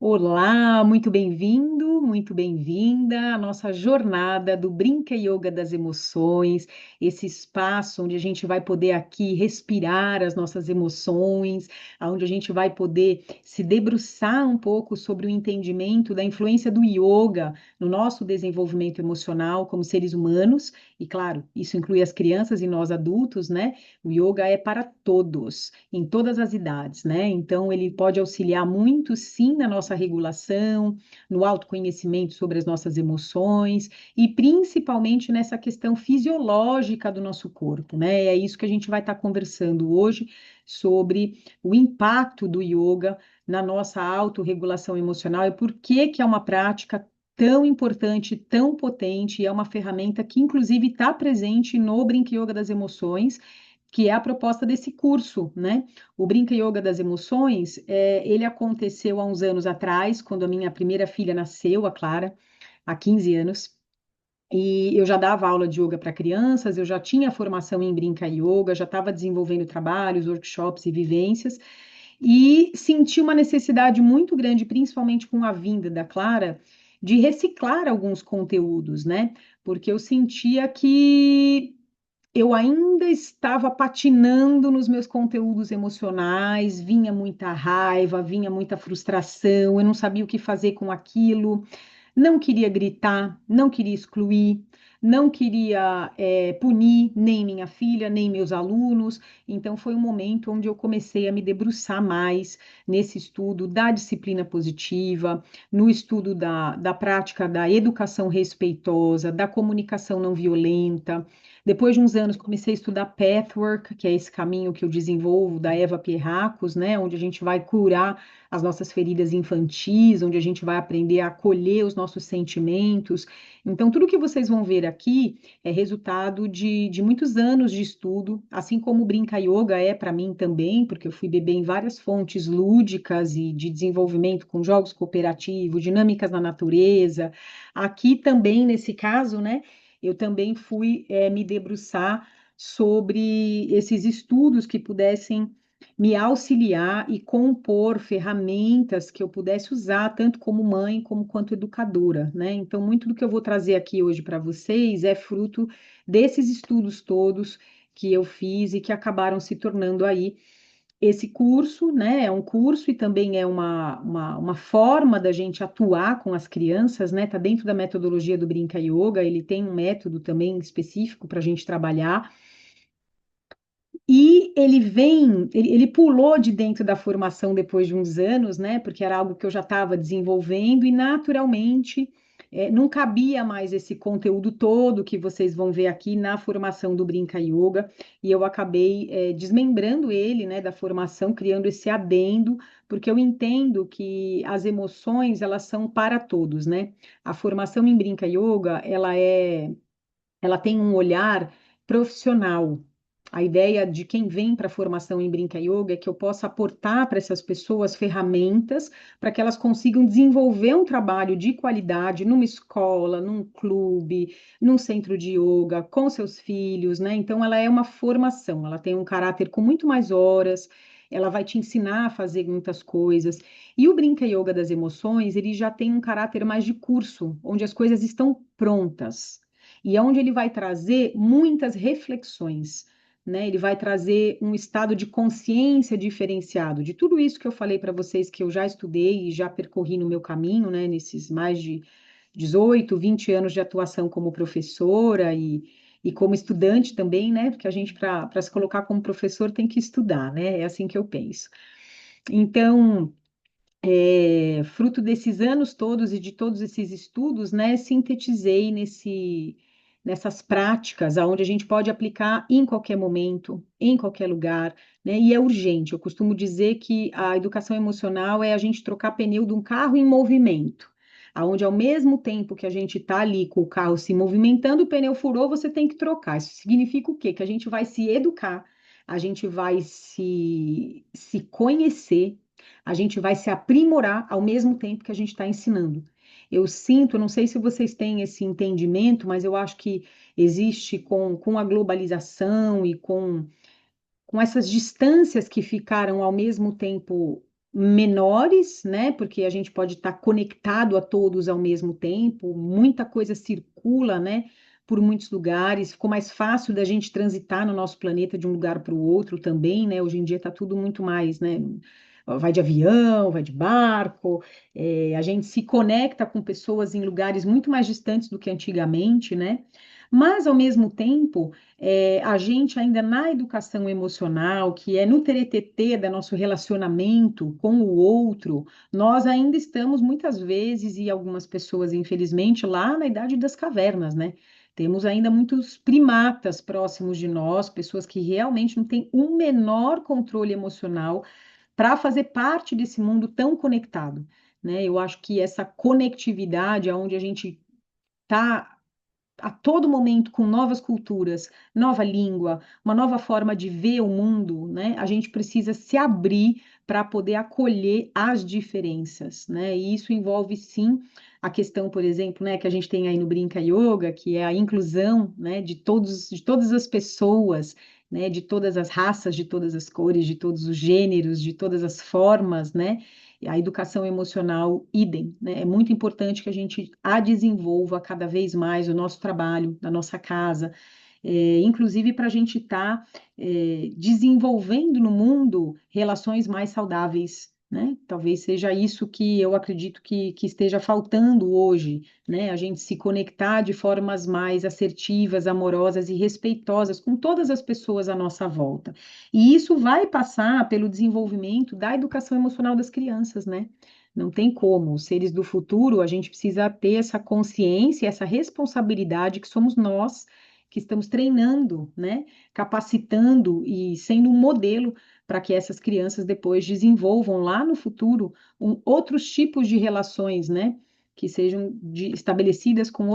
Olá, muito bem-vindo, muito bem-vinda à nossa jornada do Brinca Yoga das Emoções, esse espaço onde a gente vai poder aqui respirar as nossas emoções, onde a gente vai poder se debruçar um pouco sobre o entendimento da influência do yoga no nosso desenvolvimento emocional como seres humanos, e claro, isso inclui as crianças e nós adultos, né? O yoga é para todos, em todas as idades, né? Então, ele pode auxiliar muito, sim, na nossa regulação, no autoconhecimento sobre as nossas emoções e principalmente nessa questão fisiológica do nosso corpo, né? É isso que a gente vai estar conversando hoje sobre o impacto do yoga na nossa autorregulação emocional e por que que é uma prática tão importante, tão potente, e é uma ferramenta que, inclusive, está presente no Brinca Yoga das Emoções, que é a proposta desse curso, né? O Brinca Yoga das Emoções, ele aconteceu há uns anos atrás, quando a minha primeira filha nasceu, a Clara, há 15 anos. E eu já dava aula de yoga para crianças, eu já tinha formação em Brinca Yoga, já estava desenvolvendo trabalhos, workshops e vivências, e senti uma necessidade muito grande, principalmente com a vinda da Clara, de reciclar alguns conteúdos, né? Porque eu sentia que eu ainda estava patinando nos meus conteúdos emocionais, vinha muita raiva, vinha muita frustração, eu não sabia o que fazer com aquilo, não queria gritar, não queria excluir, não queria punir nem minha filha, nem meus alunos. Então, foi um momento onde eu comecei a me debruçar mais nesse estudo da disciplina positiva, no estudo da prática da educação respeitosa, da comunicação não violenta. Depois de uns anos, comecei a estudar Pathwork, que é esse caminho que eu desenvolvo da Eva Pierracos, né, onde a gente vai curar as nossas feridas infantis, onde a gente vai aprender a acolher os nossos sentimentos. Então, tudo que vocês vão ver aqui é resultado de muitos anos de estudo, assim como o Brinca Yoga é para mim também, porque eu fui beber em várias fontes lúdicas e de desenvolvimento com jogos cooperativos, dinâmicas na natureza. Aqui também, nesse caso, né? Eu também fui me debruçar sobre esses estudos que pudessem me auxiliar e compor ferramentas que eu pudesse usar, tanto como mãe como quanto educadora, né? Então, muito do que eu vou trazer aqui hoje para vocês é fruto desses estudos todos que eu fiz e que acabaram se tornando aí esse curso, né? É um curso e também é uma forma da gente atuar com as crianças, né? Tá dentro da metodologia do Brinca Yoga, ele tem um método também específico para a gente trabalhar. E ele pulou de dentro da formação depois de uns anos, né? Porque era algo que eu já estava desenvolvendo e naturalmente não cabia mais esse conteúdo todo que vocês vão ver aqui na formação do Brinca Yoga, e eu acabei desmembrando ele, né, da formação, criando esse adendo, porque eu entendo que as emoções elas são para todos, né? A formação em Brinca Yoga, ela tem um olhar profissional. A ideia de quem vem para a formação em Brinca Yoga é que eu possa aportar para essas pessoas ferramentas para que elas consigam desenvolver um trabalho de qualidade numa escola, num clube, num centro de yoga, com seus filhos, né? Então, ela é uma formação, ela tem um caráter com muito mais horas, ela vai te ensinar a fazer muitas coisas. E o Brinca Yoga das Emoções, ele já tem um caráter mais de curso, onde as coisas estão prontas e é onde ele vai trazer muitas reflexões, né? Ele vai trazer um estado de consciência diferenciado de tudo isso que eu falei para vocês que eu já estudei e já percorri no meu caminho, né? Nesses mais de 18, 20 anos de atuação como professora e como estudante também, né? Porque a gente, para se colocar como professor, tem que estudar, né? É assim que eu penso. Então, fruto desses anos todos e de todos esses estudos, né, sintetizei nessas práticas, aonde a gente pode aplicar em qualquer momento, em qualquer lugar, né, e é urgente. Eu costumo dizer que a educação emocional é a gente trocar pneu de um carro em movimento, aonde ao mesmo tempo que a gente está ali com o carro se movimentando, o pneu furou, você tem que trocar. Isso significa o quê? Que a gente vai se educar, a gente vai se conhecer, a gente vai se aprimorar ao mesmo tempo que a gente está ensinando. Eu sinto, não sei se vocês têm esse entendimento, mas eu acho que existe com a globalização e com essas distâncias que ficaram ao mesmo tempo menores, né? Porque a gente pode estar conectado a todos ao mesmo tempo, muita coisa circula, né? Por muitos lugares, ficou mais fácil da gente transitar no nosso planeta de um lugar para o outro também, né? Hoje em dia está tudo muito mais, né? Vai de avião, vai de barco, a gente se conecta com pessoas em lugares muito mais distantes do que antigamente, né? Mas, ao mesmo tempo, a gente ainda na educação emocional, que é no teretetê do nosso relacionamento com o outro, nós ainda estamos muitas vezes, e algumas pessoas, infelizmente, lá na idade das cavernas, né? Temos ainda muitos primatas próximos de nós, pessoas que realmente não têm um menor controle emocional para fazer parte desse mundo tão conectado, né? Eu acho que essa conectividade, onde a gente está a todo momento com novas culturas, nova língua, uma nova forma de ver o mundo, né? A gente precisa se abrir para poder acolher as diferenças, né? E isso envolve sim a questão, por exemplo, né, que a gente tem aí no Brinca Yoga, que é a inclusão, né, de todas as pessoas, né, de todas as raças, de todas as cores, de todos os gêneros, de todas as formas, né? A educação emocional, idem, né? É muito importante que a gente a desenvolva cada vez mais o nosso trabalho, na nossa casa, inclusive para a gente estar desenvolvendo no mundo relações mais saudáveis, né? Talvez seja isso que eu acredito que esteja faltando hoje, né? A gente se conectar de formas mais assertivas, amorosas e respeitosas com todas as pessoas à nossa volta. E isso vai passar pelo desenvolvimento da educação emocional das crianças, né? Não tem como. Os seres do futuro, a gente precisa ter essa consciência, essa responsabilidade que somos nós que estamos treinando, né? Capacitando e sendo um modelo para que essas crianças depois desenvolvam lá no futuro outros tipos de relações, né? Que sejam estabelecidas com uma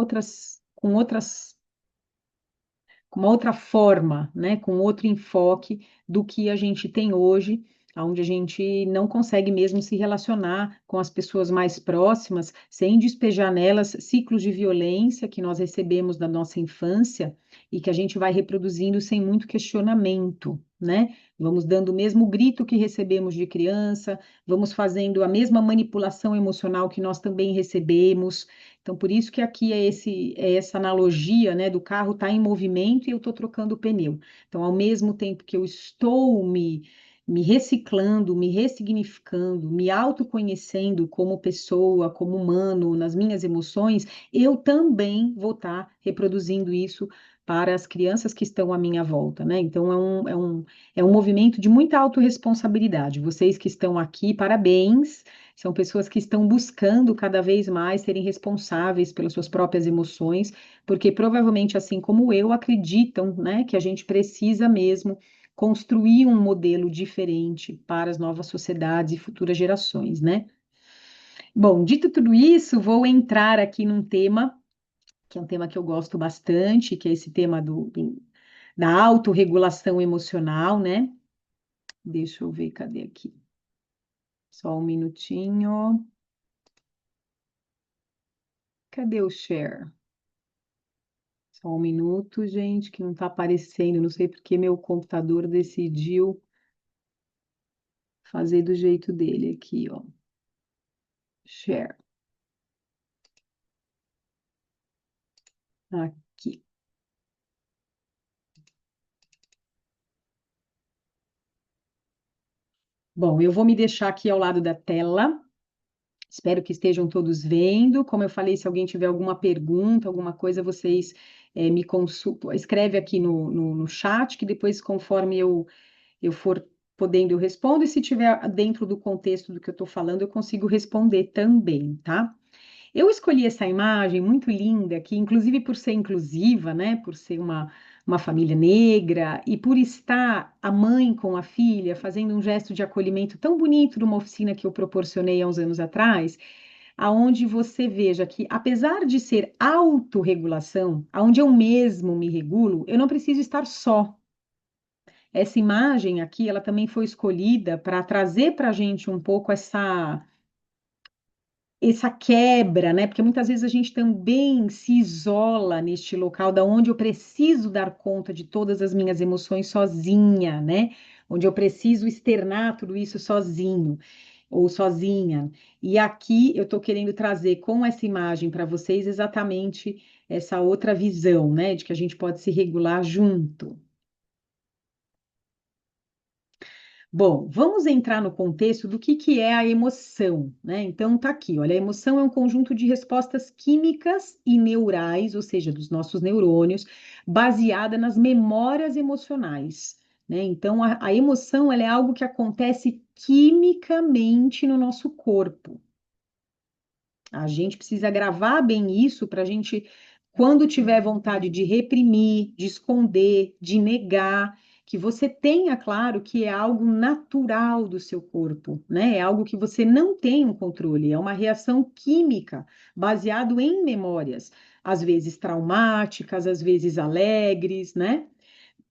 outra forma, né, com outro enfoque do que a gente tem hoje, onde a gente não consegue mesmo se relacionar com as pessoas mais próximas sem despejar nelas ciclos de violência que nós recebemos da nossa infância e que a gente vai reproduzindo sem muito questionamento, né? Vamos dando o mesmo grito que recebemos de criança, vamos fazendo a mesma manipulação emocional que nós também recebemos. Então, por isso que aqui é essa analogia, né, do carro estar em movimento e eu estou trocando o pneu. Então, ao mesmo tempo que eu estou me reciclando, me ressignificando, me autoconhecendo como pessoa, como humano, nas minhas emoções, eu também vou estar reproduzindo isso para as crianças que estão à minha volta, né? Então, é um movimento de muita autorresponsabilidade. Vocês que estão aqui, parabéns. São pessoas que estão buscando cada vez mais serem responsáveis pelas suas próprias emoções, porque provavelmente, assim como eu, acreditam, né, que a gente precisa mesmo construir um modelo diferente para as novas sociedades e futuras gerações, né? Bom, dito tudo isso, vou entrar aqui num tema que é um tema que eu gosto bastante, que é esse tema da autorregulação emocional, né? Deixa eu ver, cadê aqui? Só um minutinho. Cadê o share? Só um minuto, gente, que não está aparecendo. Não sei porque meu computador decidiu fazer do jeito dele aqui, ó. Share. Aqui. Bom, eu vou me deixar aqui ao lado da tela. Espero que estejam todos vendo. Como eu falei, se alguém tiver alguma pergunta, alguma coisa, vocês me consultam. Escreve aqui no chat, que depois, conforme eu for podendo, eu respondo. E se tiver dentro do contexto do que eu estou falando, eu consigo responder também, tá? Eu escolhi essa imagem muito linda, que inclusive por ser inclusiva, né, por ser uma família negra e por estar a mãe com a filha fazendo um gesto de acolhimento tão bonito numa oficina que eu proporcionei há uns anos atrás, aonde você veja que apesar de ser autorregulação, aonde eu mesmo me regulo, eu não preciso estar só. Essa imagem aqui, ela também foi escolhida para trazer para a gente um pouco essa quebra, né? Porque muitas vezes a gente também se isola neste local da onde eu preciso dar conta de todas as minhas emoções sozinha, né? Onde eu preciso externar tudo isso sozinho. ou sozinha. E aqui eu estou querendo trazer com essa imagem para vocês exatamente essa outra visão, né, de que a gente pode se regular junto. Bom, vamos entrar no contexto do que é a emoção, né? Então, tá aqui, olha, a emoção é um conjunto de respostas químicas e neurais, ou seja, dos nossos neurônios, baseada nas memórias emocionais, né? Então, a emoção, ela é algo que acontece quimicamente no nosso corpo. A gente precisa gravar bem isso para a gente, quando tiver vontade de reprimir, de esconder, de negar, que você tenha claro que é algo natural do seu corpo, né? É algo que você não tem um controle, é uma reação química baseado em memórias, às vezes traumáticas, às vezes alegres, né?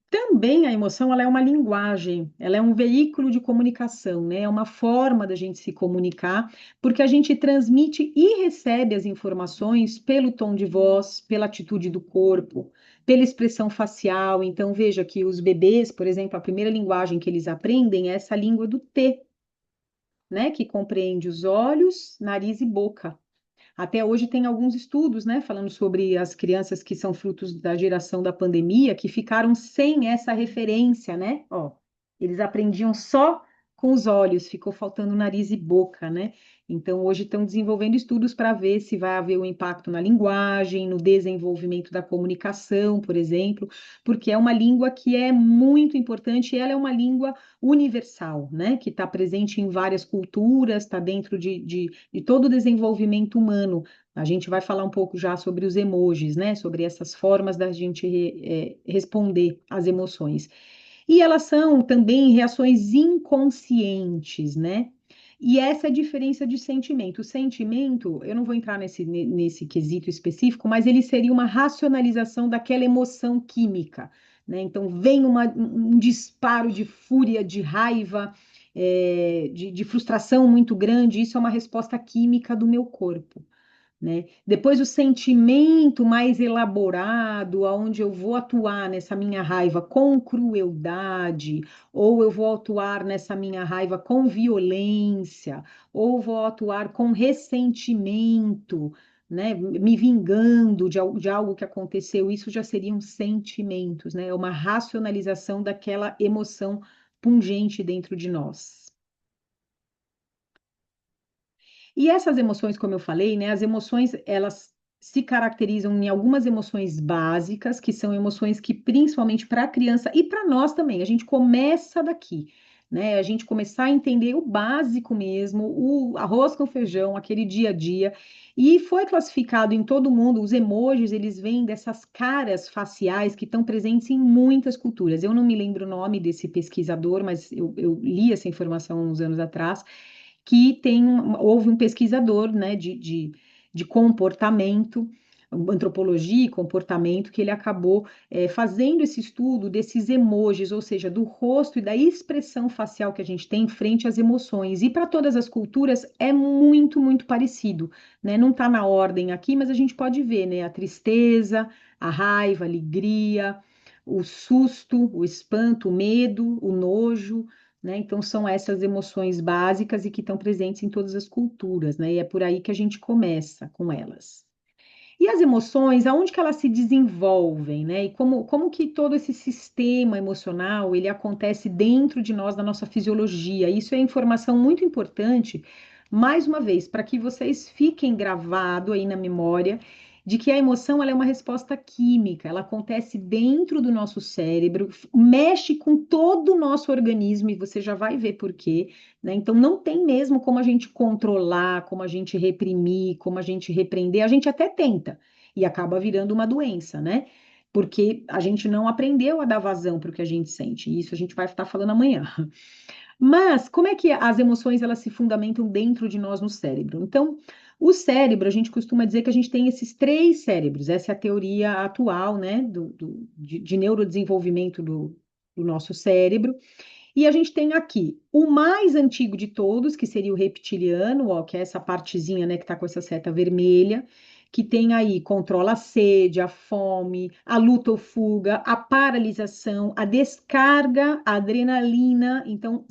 Também a emoção, ela é uma linguagem, ela é um veículo de comunicação, né? É uma forma da gente se comunicar, porque a gente transmite e recebe as informações pelo tom de voz, pela atitude do corpo, pela expressão facial. Então, veja que os bebês, por exemplo, a primeira linguagem que eles aprendem é essa língua do T, né? Que compreende os olhos, nariz e boca. Até hoje tem alguns estudos, né, falando sobre as crianças que são frutos da geração da pandemia, que ficaram sem essa referência, né? Ó, eles aprendiam só com os olhos, ficou faltando nariz e boca, né? Então, hoje estão desenvolvendo estudos para ver se vai haver um impacto na linguagem, no desenvolvimento da comunicação, por exemplo, porque é uma língua que é muito importante e ela é uma língua universal, né? Que está presente em várias culturas, está dentro de todo o desenvolvimento humano. A gente vai falar um pouco já sobre os emojis, né? Sobre essas formas da gente responder às emoções. E elas são também reações inconscientes, né? E essa é a diferença de sentimento. O sentimento, eu não vou entrar nesse quesito específico, mas ele seria uma racionalização daquela emoção química, né? Então, vem um disparo de fúria, de raiva, de frustração muito grande, isso é uma resposta química do meu corpo, né? Depois o sentimento mais elaborado, aonde eu vou atuar nessa minha raiva com crueldade, ou eu vou atuar nessa minha raiva com violência, ou vou atuar com ressentimento, né? Me vingando de algo que aconteceu, isso já seriam sentimentos, né? É uma racionalização daquela emoção pungente dentro de nós. E essas emoções, como eu falei, né, as emoções, elas se caracterizam em algumas emoções básicas, que são emoções que, principalmente para a criança e para nós também, a gente começa daqui, né? A gente começar a entender o básico mesmo, o arroz com feijão, aquele dia a dia. E foi classificado em todo mundo, os emojis, eles vêm dessas caras faciais que estão presentes em muitas culturas. Eu não me lembro o nome desse pesquisador, mas eu li essa informação uns anos atrás que houve um pesquisador, né, de comportamento, antropologia e comportamento, que ele acabou fazendo esse estudo desses emojis, ou seja, do rosto e da expressão facial que a gente tem frente às emoções. E para todas as culturas é muito, muito parecido, né? Não está na ordem aqui, mas a gente pode ver, né? A tristeza, a raiva, a alegria, o susto, o espanto, o medo, o nojo, né? Então, são essas emoções básicas e que estão presentes em todas as culturas, né? E é por aí que a gente começa com elas. E as emoções, aonde que elas se desenvolvem, né? E como que todo esse sistema emocional, ele acontece dentro de nós, da nossa fisiologia. Isso é informação muito importante, mais uma vez, para que vocês fiquem gravado aí na memória de que a emoção, ela é uma resposta química, ela acontece dentro do nosso cérebro, mexe com todo o nosso organismo e você já vai ver por quê, né? Então não tem mesmo como a gente controlar, como a gente reprimir, como a gente repreender, a gente até tenta e acaba virando uma doença, né? Porque a gente não aprendeu a dar vazão para o que a gente sente. E isso a gente vai estar falando amanhã. Mas como é que as emoções elas se fundamentam dentro de nós no cérebro? Então, o cérebro, a gente costuma dizer que a gente tem esses três cérebros. Essa é a teoria atual, né, de neurodesenvolvimento do nosso cérebro. E a gente tem aqui o mais antigo de todos, que seria o reptiliano, ó, que é essa partezinha, né, que está com essa seta vermelha, que tem aí controla a sede, a fome, a luta ou fuga, a paralisação, a descarga, a adrenalina. Então,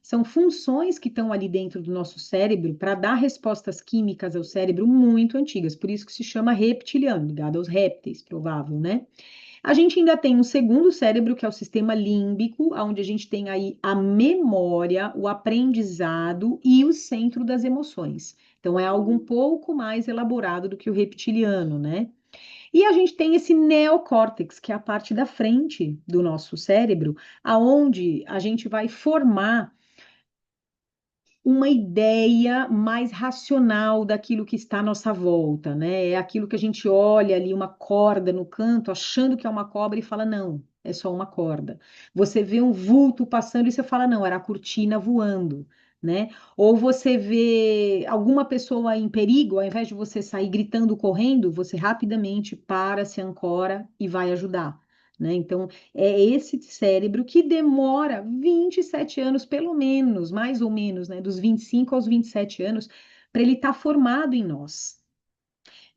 são funções que estão ali dentro do nosso cérebro para dar respostas químicas ao cérebro muito antigas, por isso que se chama reptiliano, ligado aos répteis, provável, né? A gente ainda tem um segundo cérebro, que é o sistema límbico, onde a gente tem aí a memória, o aprendizado e o centro das emoções. Então, é algo um pouco mais elaborado do que o reptiliano, né? E a gente tem esse neocórtex, que é a parte da frente do nosso cérebro, aonde a gente vai formar uma ideia mais racional daquilo que está à nossa volta, né? É aquilo que a gente olha ali, uma corda no canto, achando que é uma cobra e fala, não, é só uma corda. Você vê um vulto passando e você fala, não, era a cortina voando, né? Ou você vê alguma pessoa em perigo, ao invés de você sair gritando, correndo, você rapidamente para, se ancora e vai ajudar. Né? Então, é esse cérebro que demora 27 anos, pelo menos, mais ou menos, né? Dos 25 aos 27 anos, para ele estar formado em nós.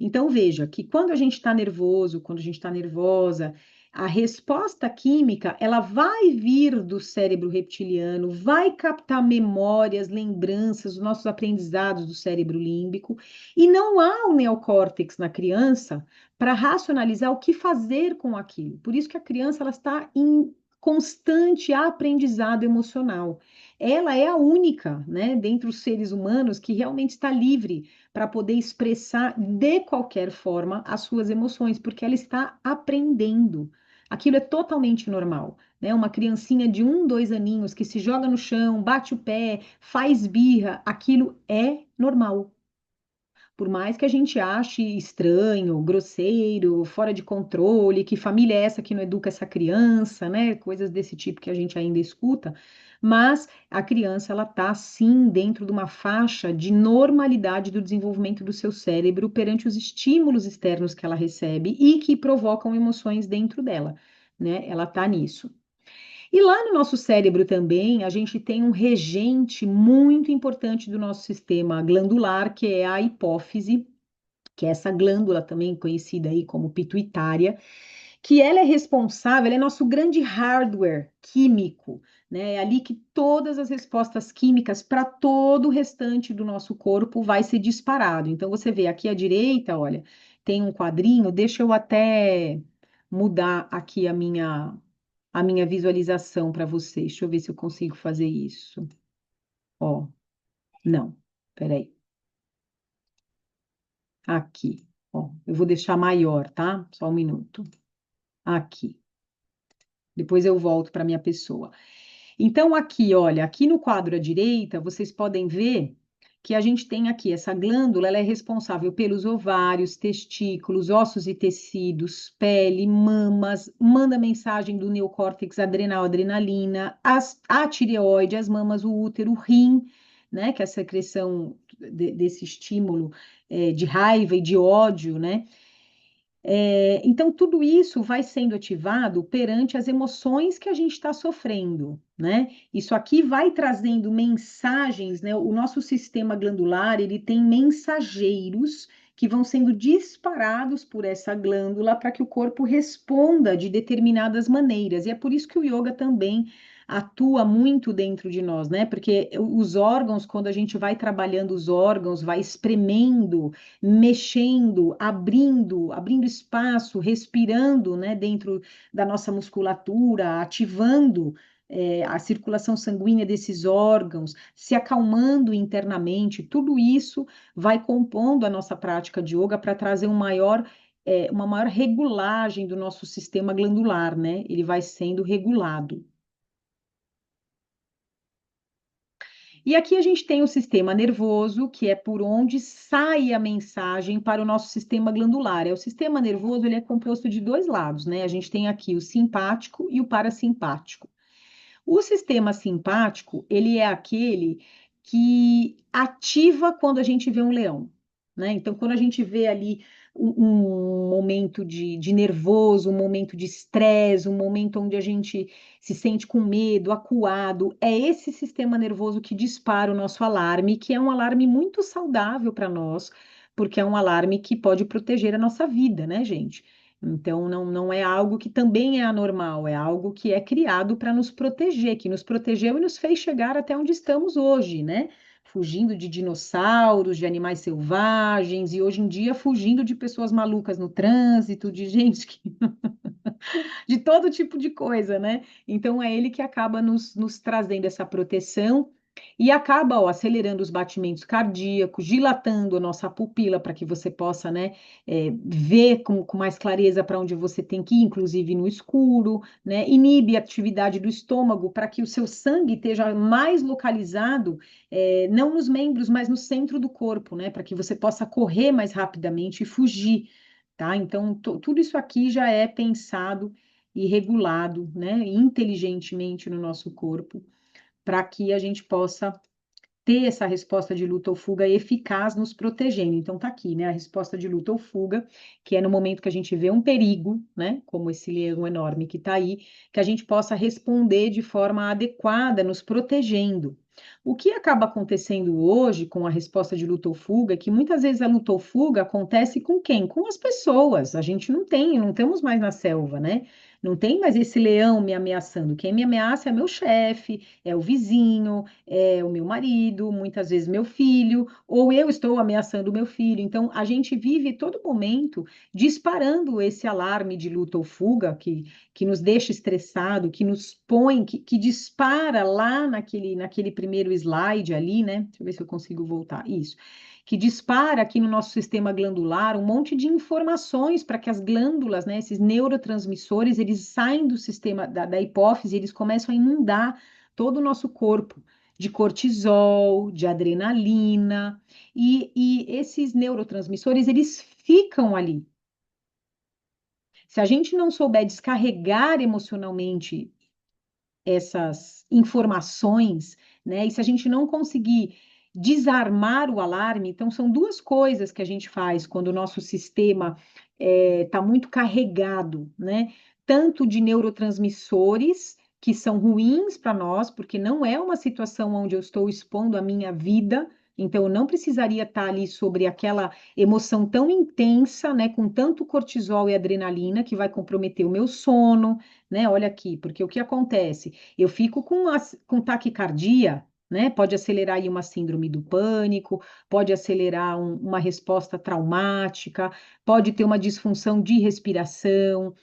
Então, veja que quando a gente está nervoso, quando a gente está nervosa, a resposta química, ela vai vir do cérebro reptiliano, vai captar memórias, lembranças, os nossos aprendizados do cérebro límbico, e não há o neocórtex na criança para racionalizar o que fazer com aquilo. Por isso que a criança ela está em constante aprendizado emocional. Ela é a única, né, dentre os seres humanos que realmente está livre para poder expressar de qualquer forma as suas emoções, porque ela está aprendendo. Aquilo é totalmente normal, né? Uma criancinha de 1, 2 aninhos que se joga no chão, bate o pé, faz birra, aquilo é normal. Por mais que a gente ache estranho, grosseiro, fora de controle, que família é essa que não educa essa criança, né? Coisas desse tipo que a gente ainda escuta, mas a criança ela tá sim dentro de uma faixa de normalidade do desenvolvimento do seu cérebro perante os estímulos externos que ela recebe e que provocam emoções dentro dela, né? Ela tá nisso. E lá no nosso cérebro também, a gente tem um regente muito importante do nosso sistema glandular, que é a hipófise, que é essa glândula também conhecida aí como pituitária, que ela é responsável, ela é nosso grande hardware químico, né? É ali que todas as respostas químicas para todo o restante do nosso corpo vai ser disparado. Então você vê aqui à direita, olha, tem um quadrinho, deixa eu até mudar aqui a minha visualização para vocês. Deixa eu ver se eu consigo fazer isso. Ó, não, peraí. Aqui, ó, eu vou deixar maior, tá? Só um minuto. Aqui. Depois eu volto para minha pessoa. Então, aqui, olha, aqui no quadro à direita, vocês podem ver que a gente tem aqui essa glândula, ela é responsável pelos ovários, testículos, ossos e tecidos, pele, mamas, manda mensagem do neocórtex adrenal, adrenalina, a tireoide, as mamas, o útero, o rim, né, que é a secreção desse estímulo de raiva e de ódio, né? Então, tudo isso vai sendo ativado perante as emoções que a gente está sofrendo, né? Isso aqui vai trazendo mensagens, né? O nosso sistema glandular, ele tem mensageiros que vão sendo disparados por essa glândula para que o corpo responda de determinadas maneiras. E é por isso que o yoga também atua muito dentro de nós, né? Porque os órgãos, quando a gente vai trabalhando os órgãos, vai espremendo, mexendo, abrindo espaço, respirando, né, dentro da nossa musculatura, ativando a circulação sanguínea desses órgãos, se acalmando internamente, tudo isso vai compondo a nossa prática de yoga para trazer uma maior regulagem do nosso sistema glandular, né? Ele vai sendo regulado. E aqui a gente tem o sistema nervoso, que é por onde sai a mensagem para o nosso sistema glandular. O sistema nervoso, ele é composto de dois lados, né? A gente tem aqui o simpático e o parasimpático. O sistema simpático, ele é aquele que ativa quando a gente vê um leão, né? Então, quando a gente vê ali um momento de nervoso, um momento de estresse, um momento onde a gente se sente com medo, acuado, é esse sistema nervoso que dispara o nosso alarme, que é um alarme muito saudável para nós, porque é um alarme que pode proteger a nossa vida, né, gente? Então, não é algo que também é anormal, é algo que é criado para nos proteger, que nos protegeu e nos fez chegar até onde estamos hoje, né? Fugindo de dinossauros, de animais selvagens, e hoje em dia fugindo de pessoas malucas no trânsito, de gente que de todo tipo de coisa, né? Então é ele que acaba nos trazendo essa proteção e acaba, ó, acelerando os batimentos cardíacos, dilatando a nossa pupila para que você possa, né, ver com mais clareza para onde você tem que ir, inclusive no escuro, né? Inibe a atividade do estômago para que o seu sangue esteja mais localizado, não nos membros, mas no centro do corpo, né? Para que você possa correr mais rapidamente e fugir. Tá? Então, tudo isso aqui já é pensado e regulado, né, inteligentemente no nosso corpo, para que a gente possa ter essa resposta de luta ou fuga eficaz nos protegendo. Então tá aqui, né, a resposta de luta ou fuga, que é no momento que a gente vê um perigo, né, como esse leão enorme que está aí, que a gente possa responder de forma adequada, nos protegendo. O que acaba acontecendo hoje com a resposta de luta ou fuga é que muitas vezes a luta ou fuga acontece com quem? Com as pessoas. A gente não estamos mais na selva, né? Não tem mais esse leão me ameaçando. Quem me ameaça é meu chefe, é o vizinho, é o meu marido, muitas vezes meu filho, ou eu estou ameaçando o meu filho. Então, a gente vive todo momento disparando esse alarme de luta ou fuga que nos deixa estressado, que nos põe, que dispara lá naquele primeiro slide ali, né? Deixa eu ver se eu consigo voltar. Isso. Que dispara aqui no nosso sistema glandular um monte de informações para que as glândulas, né, esses neurotransmissores, eles saem do sistema da hipófise, eles começam a inundar todo o nosso corpo de cortisol, de adrenalina, e esses neurotransmissores, eles ficam ali. Se a gente não souber descarregar emocionalmente essas informações, né? E se a gente não conseguir desarmar o alarme, então são duas coisas que a gente faz quando o nosso sistema está muito carregado, né? Tanto de neurotransmissores que são ruins para nós, porque não é uma situação onde eu estou expondo a minha vida, então eu não precisaria estar ali sobre aquela emoção tão intensa, né? Com tanto cortisol e adrenalina que vai comprometer o meu sono, né? Olha aqui, porque o que acontece? Eu fico com taquicardia, né? Pode acelerar aí uma síndrome do pânico, pode acelerar uma resposta traumática, pode ter uma disfunção de respiração,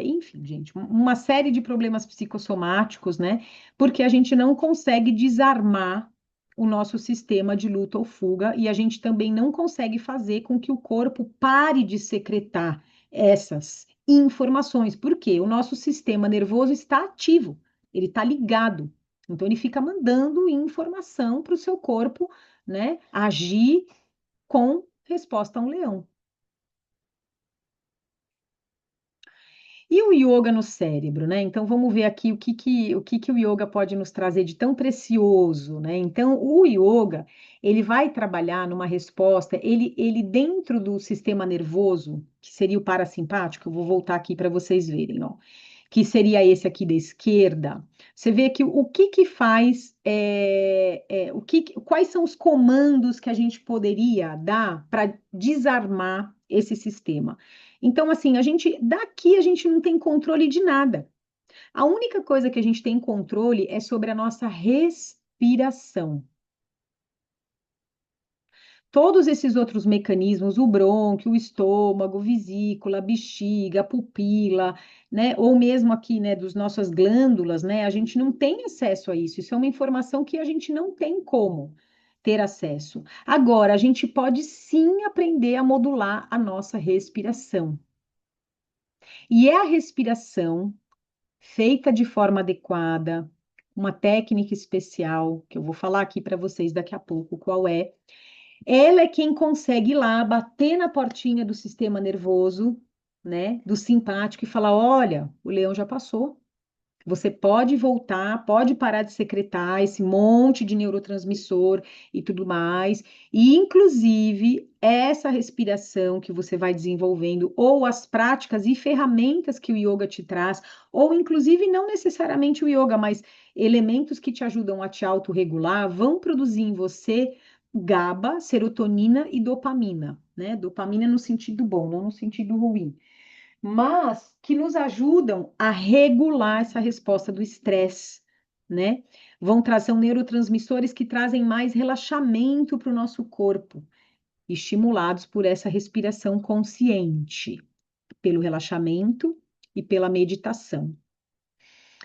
enfim, gente, uma série de problemas psicossomáticos, né? Porque a gente não consegue desarmar o nosso sistema de luta ou fuga e a gente também não consegue fazer com que o corpo pare de secretar essas informações, porque o nosso sistema nervoso está ativo, ele está ligado. Então, ele fica mandando informação para o seu corpo, né, agir com resposta a um leão. E o yoga no cérebro, né? Então vamos ver aqui o que o yoga pode nos trazer de tão precioso, né? Então o yoga, ele vai trabalhar numa resposta, ele dentro do sistema nervoso, que seria o parasimpático, eu vou voltar aqui para vocês verem, ó, que seria esse aqui da esquerda. Você vê que o que que faz, quais são os comandos que a gente poderia dar para desarmar esse sistema? Então, assim, daqui a gente não tem controle de nada. A única coisa que a gente tem controle é sobre a nossa respiração. Todos esses outros mecanismos, o brônquio, o estômago, vesícula, bexiga, pupila, né, ou mesmo aqui, né, dos nossas glândulas, né, a gente não tem acesso a isso. Isso é uma informação que a gente não tem como ter acesso. Agora, a gente pode sim aprender a modular a nossa respiração. E é a respiração feita de forma adequada, uma técnica especial, que eu vou falar aqui para vocês daqui a pouco qual é. Ela é quem consegue ir lá bater na portinha do sistema nervoso, né, do simpático e falar: olha, o leão já passou. Você pode voltar, pode parar de secretar esse monte de neurotransmissor e tudo mais. E, inclusive, essa respiração que você vai desenvolvendo, ou as práticas e ferramentas que o yoga te traz, ou inclusive não necessariamente o yoga, mas elementos que te ajudam a te autorregular, vão produzir em você GABA, serotonina e dopamina, né? Dopamina no sentido bom, não no sentido ruim. mas que nos ajudam a regular essa resposta do estresse, né? Vão trazer são neurotransmissores que trazem mais relaxamento para o nosso corpo, estimulados por essa respiração consciente, pelo relaxamento e pela meditação.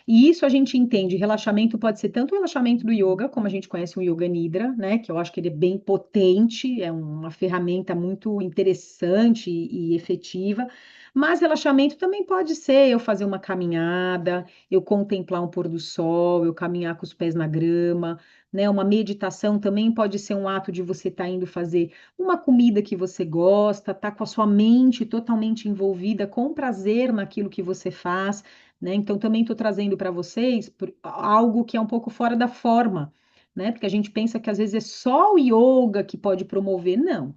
E isso a gente entende, relaxamento pode ser tanto o relaxamento do yoga, como a gente conhece o Yoga Nidra, né, que eu acho que ele é bem potente, é uma ferramenta muito interessante e efetiva, mas relaxamento também pode ser eu fazer uma caminhada, eu contemplar um pôr do sol, eu caminhar com os pés na grama, né, uma meditação também pode ser um ato de você estar indo fazer uma comida que você gosta, tá com a sua mente totalmente envolvida com prazer naquilo que você faz, né? Então, também estou trazendo para vocês algo que é um pouco fora da forma, né? Porque a gente pensa que às vezes é só o yoga que pode promover. Não.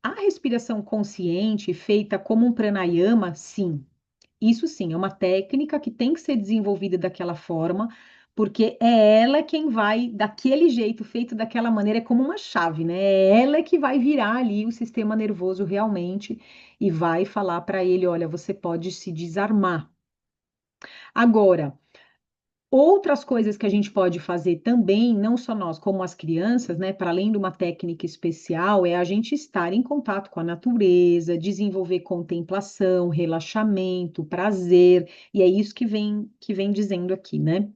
A respiração consciente, feita como um pranayama, sim. Isso sim, é uma técnica que tem que ser desenvolvida daquela forma, porque é ela quem vai, daquele jeito, feito daquela maneira, é como uma chave, né? É ela que vai virar ali o sistema nervoso realmente e vai falar para ele: olha, você pode se desarmar. Agora, outras coisas que a gente pode fazer também, não só nós, como as crianças, né, para além de uma técnica especial, é a gente estar em contato com a natureza, desenvolver contemplação, relaxamento, prazer, e é isso que vem dizendo aqui, né?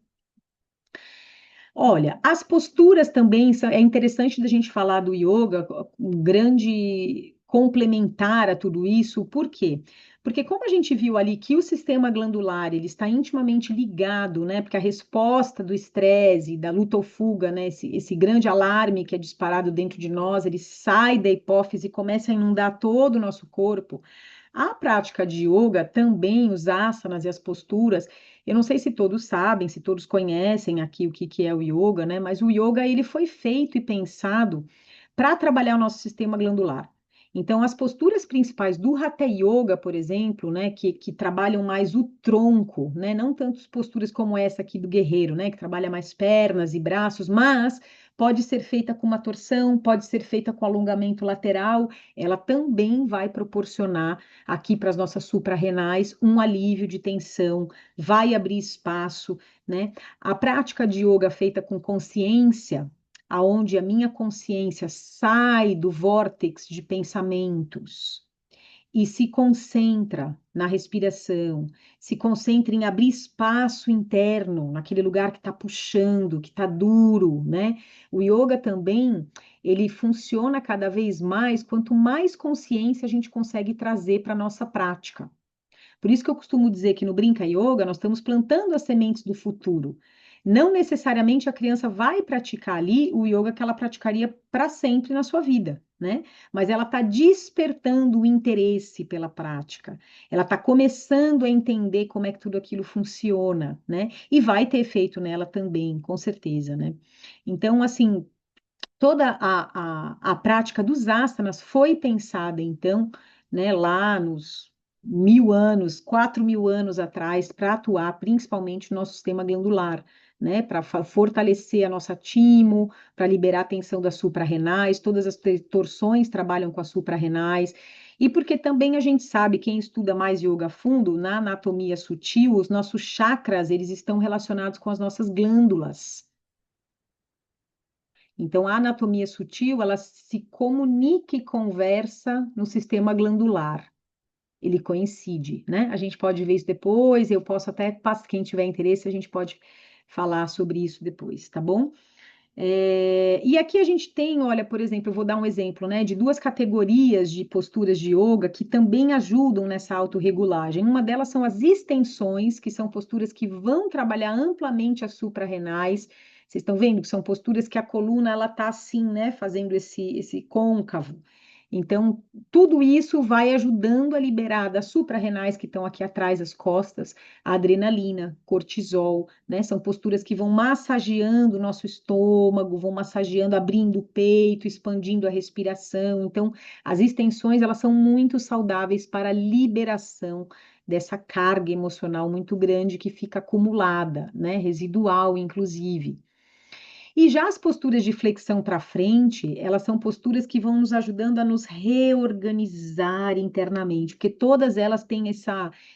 Olha, as posturas também é interessante da gente falar do yoga, um grande complementar a tudo isso, por quê? Porque como a gente viu ali que o sistema glandular ele está intimamente ligado, né? Porque a resposta do estresse, da luta ou fuga, né? Esse grande alarme que é disparado dentro de nós, ele sai da hipófise e começa a inundar todo o nosso corpo. A prática de yoga também, os asanas e as posturas, eu não sei se todos sabem, se todos conhecem aqui o que que é o yoga, né? Mas o yoga ele foi feito e pensado para trabalhar o nosso sistema glandular. Então, as posturas principais do Hatha Yoga, por exemplo, né, que trabalham mais o tronco, né, não tanto posturas como essa aqui do guerreiro, né, que trabalha mais pernas e braços, mas pode ser feita com uma torção, pode ser feita com alongamento lateral, ela também vai proporcionar aqui para as nossas suprarrenais um alívio de tensão, vai abrir espaço, né? A prática de yoga feita com consciência, aonde a minha consciência sai do vórtice de pensamentos e se concentra na respiração, se concentra em abrir espaço interno, naquele lugar que está puxando, que está duro, né? O yoga também, ele funciona cada vez mais, quanto mais consciência a gente consegue trazer para a nossa prática. Por isso que eu costumo dizer que no Brinca Yoga nós estamos plantando as sementes do futuro. Não necessariamente a criança vai praticar ali o yoga que ela praticaria para sempre na sua vida, né? Mas ela está despertando o interesse pela prática. Ela está começando a entender como é que tudo aquilo funciona, né? E vai ter efeito nela também, com certeza, né? Então, assim, toda a prática dos asanas foi pensada, então, né, lá nos 1000 anos, 4000 anos atrás, para atuar principalmente no nosso sistema glandular, né, para fortalecer a nossa timo, para liberar a tensão das suprarrenais, todas as torções trabalham com as suprarrenais, e porque também a gente sabe, quem estuda mais yoga a fundo, na anatomia sutil, os nossos chakras, eles estão relacionados com as nossas glândulas. Então, a anatomia sutil, ela se comunica e conversa no sistema glandular. Ele coincide, né? A gente pode ver isso depois, eu posso até, quem tiver interesse, a gente pode falar sobre isso depois, tá bom? E aqui a gente tem, olha, por exemplo, eu vou dar um exemplo, né, de duas categorias de posturas de yoga que também ajudam nessa autorregulagem. Uma delas são as extensões, que são posturas que vão trabalhar amplamente as suprarrenais. Vocês estão vendo que são posturas que a coluna ela tá assim, né, fazendo esse côncavo. Então, tudo isso vai ajudando a liberar das suprarrenais que estão aqui atrás das costas, a adrenalina, cortisol, né? São posturas que vão massageando o nosso estômago, vão massageando, abrindo o peito, expandindo a respiração. Então, as extensões, elas são muito saudáveis para a liberação dessa carga emocional muito grande que fica acumulada, né? Residual, inclusive. E já as posturas de flexão para frente, elas são posturas que vão nos ajudando a nos reorganizar internamente, porque todas elas têm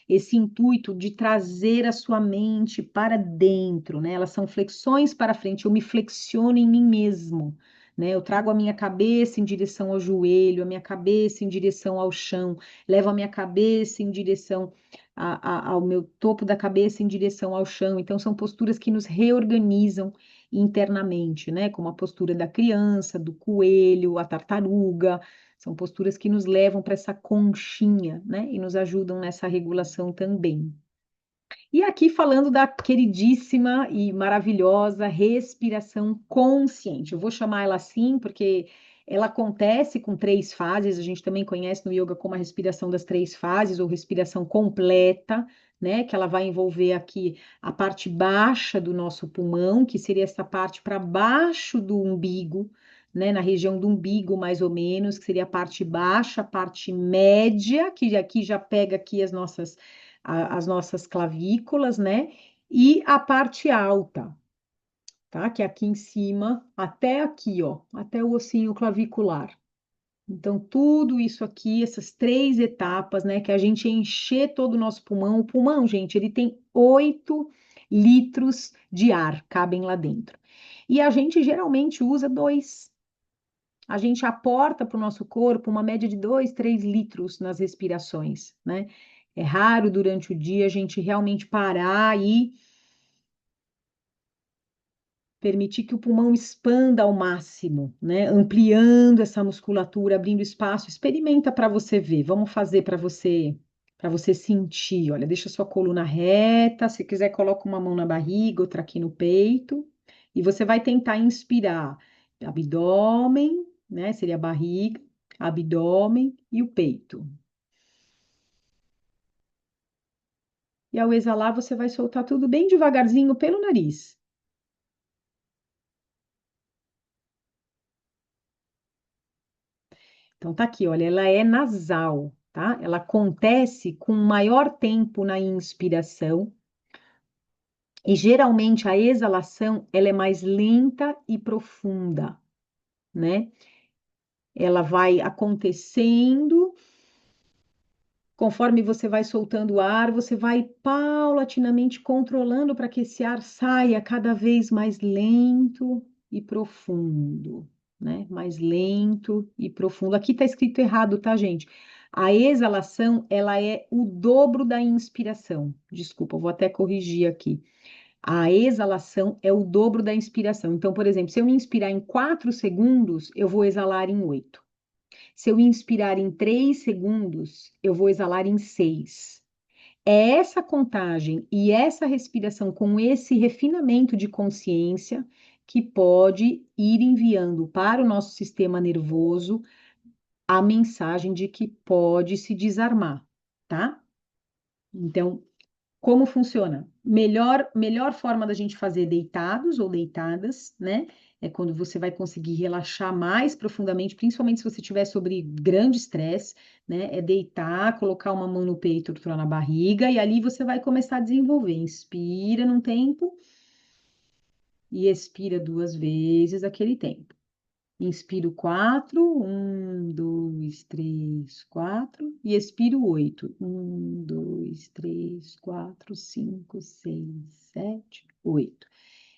esse intuito de trazer a sua mente para dentro, né? Elas são flexões para frente, eu me flexiono em mim mesmo, né? Eu trago a minha cabeça em direção ao joelho, a minha cabeça em direção ao chão, levo a minha cabeça em direção ao meu topo da cabeça em direção ao chão. Então, são posturas que nos reorganizam internamente, né? Como a postura da criança, do coelho, a tartaruga. São posturas que nos levam para essa conchinha, né? E nos ajudam nessa regulação também. E aqui falando da queridíssima e maravilhosa respiração consciente. Eu vou chamar ela assim porque ela acontece com 3 fases. A gente também conhece no yoga como a respiração das 3 fases ou respiração completa, né? Que ela vai envolver aqui a parte baixa do nosso pulmão, que seria essa parte para baixo do umbigo, né? Na região do umbigo, mais ou menos, que seria a parte baixa, a parte média, que aqui já pega aqui as nossas clavículas, né? E a parte alta, tá? Que é aqui em cima, até aqui, ó, até o ossinho clavicular. Então, tudo isso aqui, essas 3 etapas, né? Que a gente encher todo o nosso pulmão. O pulmão, gente, ele tem 8 litros de ar, cabem lá dentro. E a gente geralmente usa 2. A gente aporta para o nosso corpo uma média de 2, 3 litros nas respirações, né? É raro durante o dia a gente realmente parar e permitir que o pulmão expanda ao máximo, né? Ampliando essa musculatura, abrindo espaço. Experimenta para você ver. Vamos fazer para você sentir. Olha, deixa sua coluna reta. Se quiser, coloca uma mão na barriga, outra aqui no peito. E você vai tentar inspirar abdômen, né? Seria a barriga, abdômen e o peito. E ao exalar, você vai soltar tudo bem devagarzinho pelo nariz. Então tá aqui, olha, ela é nasal, tá? Ela acontece com maior tempo na inspiração e geralmente a exalação ela é mais lenta e profunda, né? Ela vai acontecendo conforme você vai soltando o ar, você vai paulatinamente controlando para que esse ar saia cada vez mais lento e profundo, né? Mais lento e profundo. Aqui está escrito errado, tá, gente? A exalação, ela é o dobro da inspiração. Desculpa, eu vou até corrigir aqui. A exalação é o dobro da inspiração. Então, por exemplo, se eu inspirar em 4 segundos, eu vou exalar em 8. Se eu inspirar em 3 segundos, eu vou exalar em 6. É essa contagem e essa respiração com esse refinamento de consciência que pode ir enviando para o nosso sistema nervoso a mensagem de que pode se desarmar, tá? Então, como funciona? Melhor forma da gente fazer deitados ou deitadas, né? É quando você vai conseguir relaxar mais profundamente, principalmente se você estiver sobre grande estresse, né? É deitar, colocar uma mão no peito, outra na barriga, e ali você vai começar a desenvolver. Inspira num tempo e expira 2 vezes aquele tempo. Inspiro 4, 1, 2, 3, 4, e expiro 8, 1, 2, 3, 4, 5, 6, 7, 8.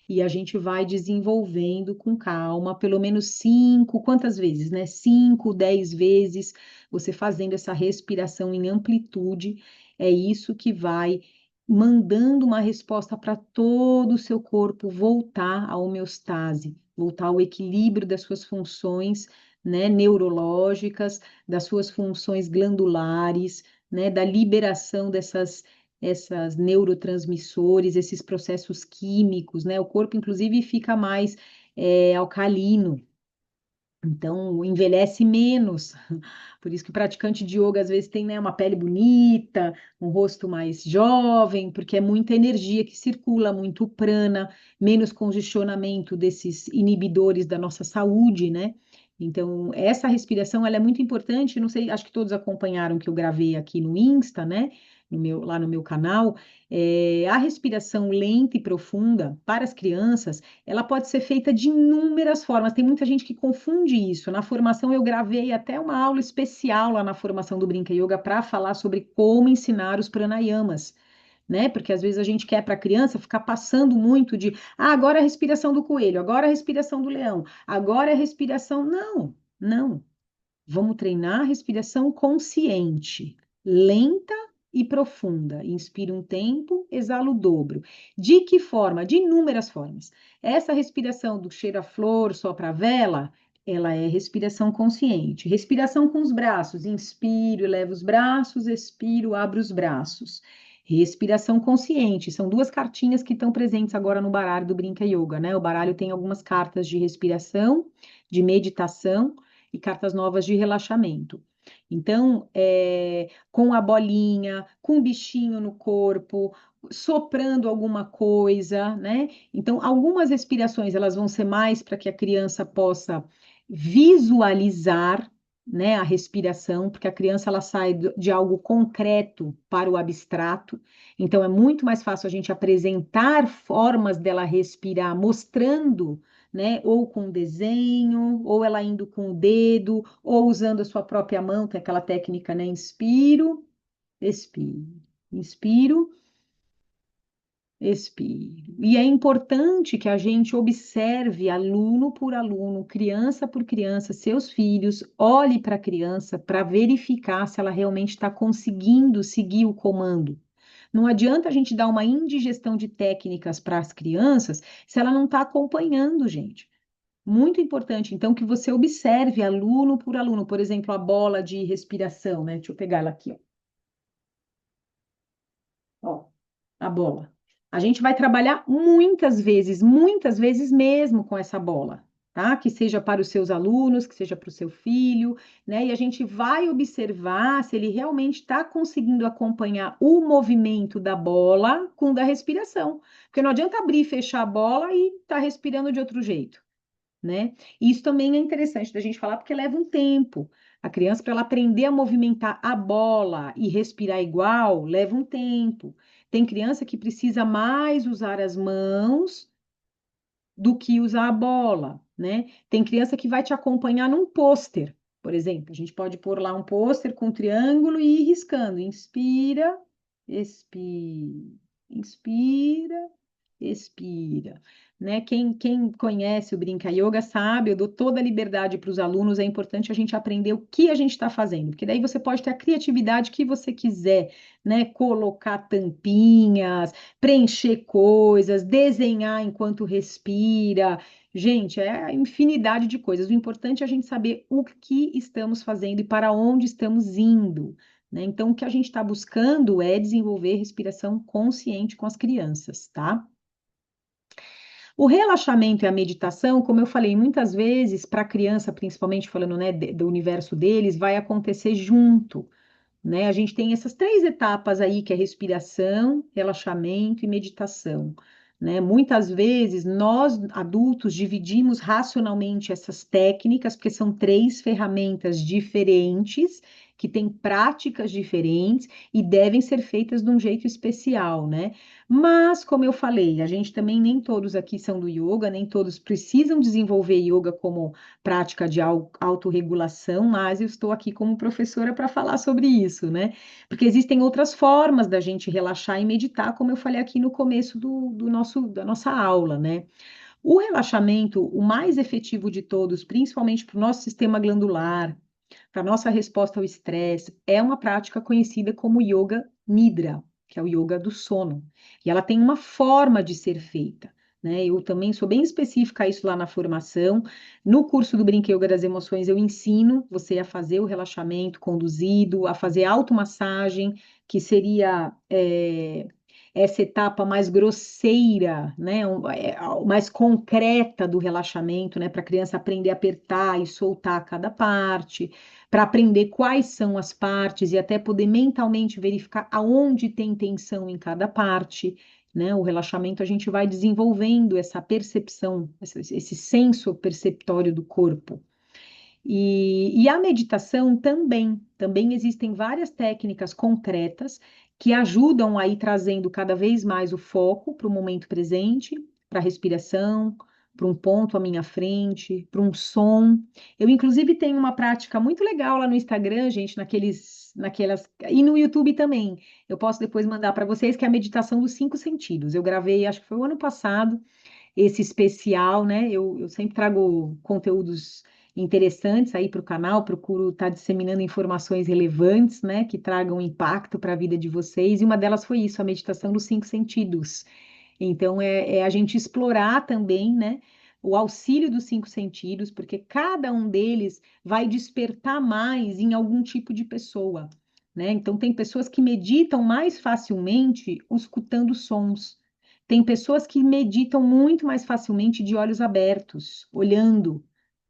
E a gente vai desenvolvendo com calma, pelo menos 5, quantas vezes, né? 5, 10 vezes, você fazendo essa respiração em amplitude, é isso que vai mandando uma resposta para todo o seu corpo voltar à homeostase, voltar ao equilíbrio das suas funções, né, neurológicas, das suas funções glandulares, né, da liberação essas neurotransmissores, esses processos químicos, né? O corpo, inclusive, fica mais alcalino, então envelhece menos. Por isso que o praticante de yoga às vezes tem, né, uma pele bonita, um rosto mais jovem, porque é muita energia que circula, muito prana, menos congestionamento desses inibidores da nossa saúde, né? Então, essa respiração ela é muito importante. Não sei, acho que todos acompanharam que eu gravei aqui no Insta, né? lá no meu canal, a respiração lenta e profunda para as crianças, ela pode ser feita de inúmeras formas. Tem muita gente que confunde isso. Na formação, eu gravei até uma aula especial lá na formação do Brinca Yoga para falar sobre como ensinar os pranayamas. Né? Porque às vezes a gente quer para a criança ficar passando muito de, agora é a respiração do coelho, agora é a respiração do leão, agora é a respiração. Não, não. Vamos treinar a respiração consciente, lenta e profunda. Inspira um tempo, exala o dobro. De que forma? De inúmeras formas. Essa respiração do cheira-flor, sopra-vela, ela é respiração consciente. Respiração com os braços. Inspiro, elevo os braços, expiro, abro os braços. Respiração consciente. São duas cartinhas que estão presentes agora no baralho do Brinca Yoga, né? O baralho tem algumas cartas de respiração, de meditação e cartas novas de relaxamento. Então, com a bolinha, com o bichinho no corpo, soprando alguma coisa, né? Então, algumas respirações elas vão ser mais para que a criança possa visualizar, né, a respiração, porque a criança ela sai de algo concreto para o abstrato. Então, é muito mais fácil a gente apresentar formas dela respirar, mostrando, né? Ou com desenho, ou ela indo com o dedo, ou usando a sua própria mão, que é aquela técnica, né? Inspiro, expiro, inspiro, expiro. E é importante que a gente observe aluno por aluno, criança por criança, seus filhos, olhe para a criança para verificar se ela realmente está conseguindo seguir o comando. Não adianta a gente dar uma indigestão de técnicas para as crianças se ela não está acompanhando, gente. Muito importante, então, que você observe aluno por aluno, por exemplo, a bola de respiração, né? Deixa eu pegar ela aqui, ó, a bola. A gente vai trabalhar muitas vezes mesmo com essa bola, tá? Que seja para os seus alunos, que seja para o seu filho, né? E a gente vai observar se ele realmente está conseguindo acompanhar o movimento da bola com o da respiração. Porque não adianta abrir e fechar a bola e tá respirando de outro jeito, né? E isso também é interessante da gente falar porque leva um tempo. A criança, para ela aprender a movimentar a bola e respirar igual, leva um tempo. Tem criança que precisa mais usar as mãos do que usar a bola, né? Tem criança que vai te acompanhar num pôster, por exemplo. A gente pode pôr lá um pôster com um triângulo e ir riscando. Inspira, expira, inspira, expira, né? Quem conhece o Brinca Yoga sabe, eu dou toda a liberdade para os alunos, é importante a gente aprender o que a gente está fazendo, porque daí você pode ter a criatividade que você quiser, né? Colocar tampinhas, preencher coisas, desenhar enquanto respira. Gente, é a infinidade de coisas. O importante é a gente saber o que estamos fazendo e para onde estamos indo, né? Então, o que a gente está buscando é desenvolver respiração consciente com as crianças, tá? O relaxamento e a meditação, como eu falei, muitas vezes para a criança, principalmente falando, né, do universo deles, vai acontecer junto, né? A gente tem essas três etapas aí, que é respiração, relaxamento e meditação, né? Muitas vezes nós adultos dividimos racionalmente essas técnicas, porque são três ferramentas diferentes, que têm práticas diferentes e devem ser feitas de um jeito especial, né? Mas, como eu falei, a gente também nem todos aqui são do yoga, nem todos precisam desenvolver yoga como prática de autorregulação, mas eu estou aqui como professora para falar sobre isso, né? Porque existem outras formas da gente relaxar e meditar, como eu falei aqui no começo da nossa aula, né? O relaxamento, o mais efetivo de todos, principalmente para o nosso sistema glandular, para a nossa resposta ao estresse, é uma prática conhecida como Yoga Nidra, que é o yoga do sono. E ela tem uma forma de ser feita, né? Eu também sou bem específica a isso lá na formação. No curso do Brinque Yoga das Emoções, eu ensino você a fazer o relaxamento conduzido, a fazer automassagem, que seria essa etapa mais grosseira, né? Mais concreta do relaxamento, né? Para a criança aprender a apertar e soltar cada parte, para aprender quais são as partes e até poder mentalmente verificar aonde tem tensão em cada parte, né? O relaxamento a gente vai desenvolvendo essa percepção, esse senso perceptório do corpo. E a meditação também existem várias técnicas concretas que ajudam a ir trazendo cada vez mais o foco para o momento presente, para a respiração, para um ponto à minha frente, para um som. Eu, inclusive, tenho uma prática muito legal lá no Instagram, gente, naquelas, e no YouTube também. Eu posso depois mandar para vocês, que é a meditação dos 5 sentidos. Eu gravei, acho que foi o ano passado, esse especial, né? Eu sempre trago conteúdos interessantes aí para o canal, procuro estar disseminando informações relevantes, né, que tragam impacto para a vida de vocês, e uma delas foi isso, a meditação dos 5 sentidos. Então, é a gente explorar também, né, o auxílio dos 5 sentidos, porque cada um deles vai despertar mais em algum tipo de pessoa, né? Então, tem pessoas que meditam mais facilmente escutando sons. Tem pessoas que meditam muito mais facilmente de olhos abertos, olhando,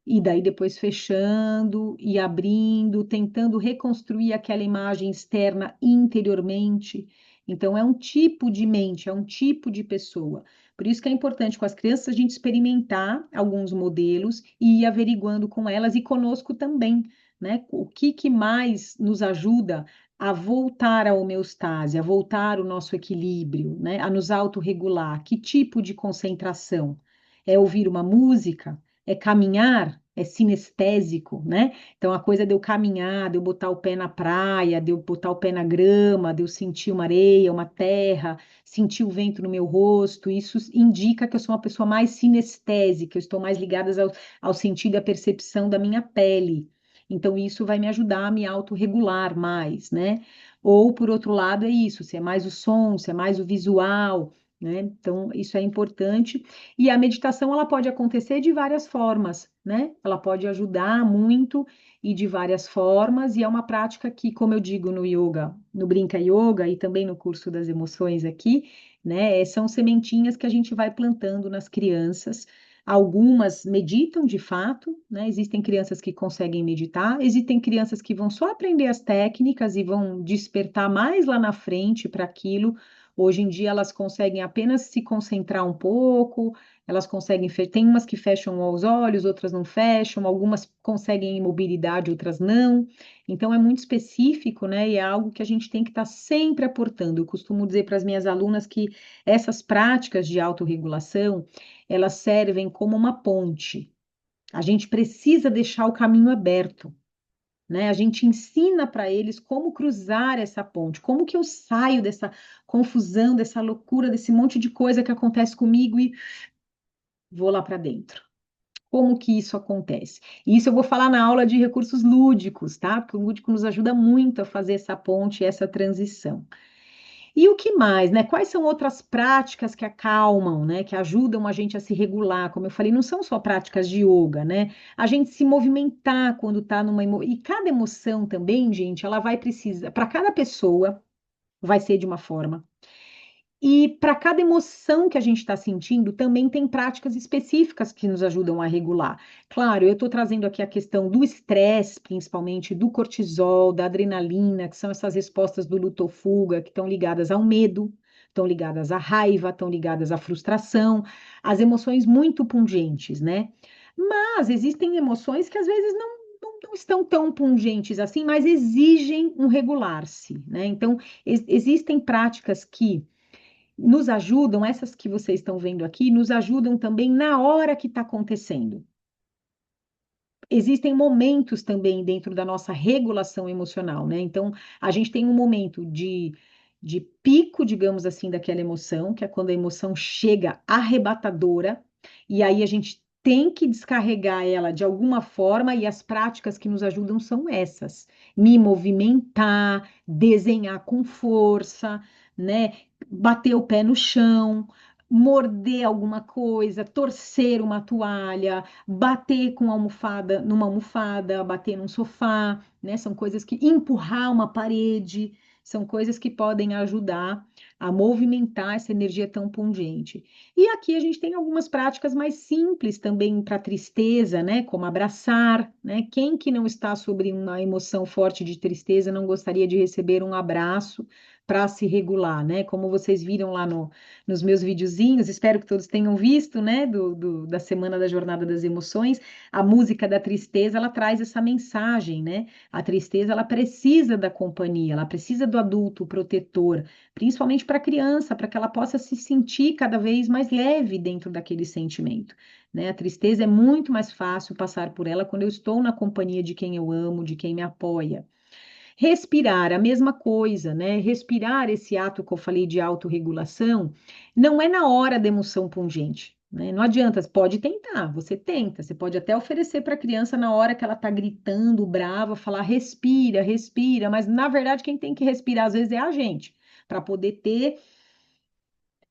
e daí depois fechando e abrindo, tentando reconstruir aquela imagem externa interiormente. Então, é um tipo de mente, é um tipo de pessoa. Por isso que é importante com as crianças a gente experimentar alguns modelos e ir averiguando com elas e conosco também, né? O que que mais nos ajuda a voltar à homeostase, a voltar ao nosso equilíbrio, né? A nos autorregular. Que tipo de concentração? É ouvir uma música? É caminhar? É sinestésico, né? Então, a coisa de eu caminhar, de eu botar o pé na praia, de eu botar o pé na grama, de eu sentir uma areia, uma terra, sentir o vento no meu rosto, isso indica que eu sou uma pessoa mais sinestésica, eu estou mais ligada ao sentido e à percepção da minha pele. Então, isso vai me ajudar a me autorregular mais, né? Ou, por outro lado, é isso, se é mais o som, se é mais o visual, né? Então, isso é importante. E a meditação, ela pode acontecer de várias formas, né? Ela pode ajudar muito e de várias formas, e é uma prática que, como eu digo no yoga, no Brinca Yoga e também no curso das emoções aqui, né? São sementinhas que a gente vai plantando nas crianças. Algumas meditam de fato, né? Existem crianças que conseguem meditar, existem crianças que vão só aprender as técnicas e vão despertar mais lá na frente para aquilo. Hoje em dia elas conseguem apenas se concentrar um pouco, elas conseguem, tem umas que fecham os olhos, outras não fecham, algumas conseguem imobilidade, outras não. Então é muito específico, né? E é algo que a gente tem que estar sempre aportando. Eu costumo dizer para as minhas alunas que essas práticas de autorregulação, elas servem como uma ponte. A gente precisa deixar o caminho aberto, né? A gente ensina para eles como cruzar essa ponte, como que eu saio dessa confusão, dessa loucura, desse monte de coisa que acontece comigo e vou lá para dentro. Como que isso acontece? E isso eu vou falar na aula de recursos lúdicos, tá? Porque o lúdico nos ajuda muito a fazer essa ponte, essa transição. E o que mais, né? Quais são outras práticas que acalmam, né? Que ajudam a gente a se regular? Como eu falei, não são só práticas de yoga, né? A gente se movimentar quando tá numa E cada emoção também, gente, ela vai precisar, para cada pessoa, vai ser de uma forma. E para cada emoção que a gente está sentindo, também tem práticas específicas que nos ajudam a regular. Claro, eu estou trazendo aqui a questão do estresse, principalmente do cortisol, da adrenalina, que são essas respostas do luto ou fuga, que estão ligadas ao medo, estão ligadas à raiva, estão ligadas à frustração, as emoções muito pungentes, né? Mas existem emoções que às vezes não estão tão pungentes assim, mas exigem um regular-se, né? Então, existem práticas que nos ajudam, essas que vocês estão vendo aqui, nos ajudam também na hora que está acontecendo. Existem momentos também dentro da nossa regulação emocional, né? Então, a gente tem um momento de pico, digamos assim, daquela emoção, que é quando a emoção chega arrebatadora, e aí a gente tem que descarregar ela de alguma forma, e as práticas que nos ajudam são essas: me movimentar, desenhar com força, né? Bater o pé no chão, morder alguma coisa, torcer uma toalha, bater com a almofada numa almofada, bater num sofá, né? São coisas que empurrar uma parede, são coisas que podem ajudar a movimentar essa energia tão pungente. E aqui a gente tem algumas práticas mais simples também para tristeza, né? Como abraçar, né? Quem que não está sobre uma emoção forte de tristeza não gostaria de receber um abraço, para se regular, né? Como vocês viram lá nos meus videozinhos, espero que todos tenham visto, né? Da Semana da Jornada das Emoções, a música da tristeza, ela traz essa mensagem, né? A tristeza, ela precisa da companhia, ela precisa do adulto protetor, principalmente para a criança, para que ela possa se sentir cada vez mais leve dentro daquele sentimento, né? A tristeza é muito mais fácil passar por ela quando eu estou na companhia de quem eu amo, de quem me apoia. Respirar, a mesma coisa, né? Respirar, esse ato que eu falei de autorregulação, não é na hora da emoção pungente, né? Não adianta, você pode tentar, você tenta, você pode até oferecer para a criança na hora que ela está gritando, brava, falar respira, respira, mas na verdade quem tem que respirar às vezes é a gente, para poder ter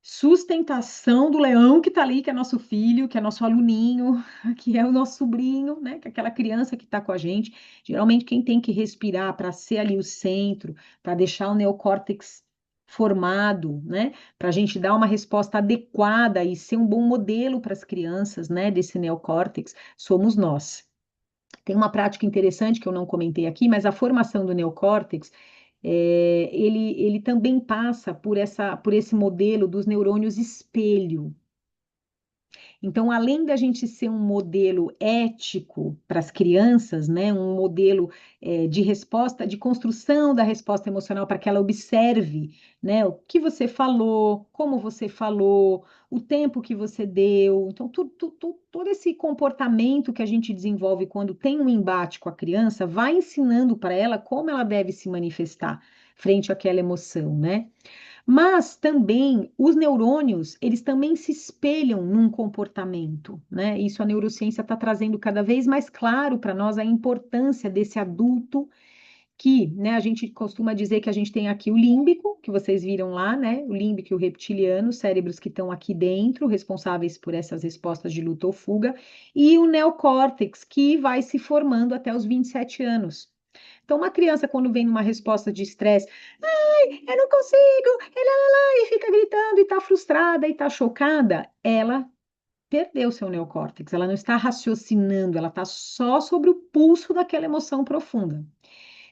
sustentação do leão que está ali, que é nosso filho, que é nosso aluninho, que é o nosso sobrinho, né? Que é aquela criança que está com a gente. Geralmente, quem tem que respirar para ser ali o centro, para deixar o neocórtex formado, né? Para a gente dar uma resposta adequada e ser um bom modelo para as crianças, né? Desse neocórtex, somos nós. Tem uma prática interessante que eu não comentei aqui, mas a formação do neocórtex ele também passa por esse modelo dos neurônios espelho. Então, além da gente ser um modelo ético para as crianças, né, um modelo de resposta, de construção da resposta emocional para que ela observe, né, o que você falou, como você falou, o tempo que você deu. Então, todo esse comportamento que a gente desenvolve quando tem um embate com a criança vai ensinando para ela como ela deve se manifestar frente àquela emoção, né? Mas também os neurônios, eles também se espelham num comportamento, né? Isso a neurociência está trazendo cada vez mais claro para nós a importância desse adulto que, né, a gente costuma dizer que a gente tem aqui o límbico, que vocês viram lá, né? O límbico e o reptiliano, cérebros que estão aqui dentro, responsáveis por essas respostas de luta ou fuga, e o neocórtex, que vai se formando até os 27 anos. Então, uma criança, quando vem numa resposta de estresse, ai, eu não consigo, e lá, lá, lá, e fica gritando, e tá frustrada, e tá chocada, ela perdeu seu neocórtex, ela não está raciocinando, ela está só sobre o pulso daquela emoção profunda.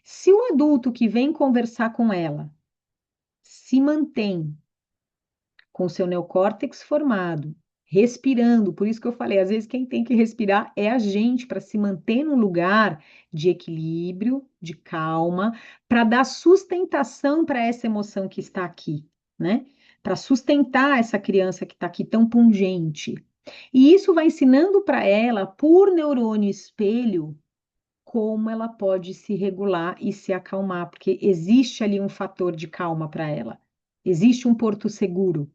Se o adulto que vem conversar com ela se mantém com seu neocórtex formado, respirando. Por isso que eu falei, às vezes quem tem que respirar é a gente para se manter num lugar de equilíbrio, de calma, para dar sustentação para essa emoção que está aqui, né? Para sustentar essa criança que está aqui tão pungente. E isso vai ensinando para ela, por neurônio espelho, como ela pode se regular e se acalmar, porque existe ali um fator de calma para ela. Existe um porto seguro.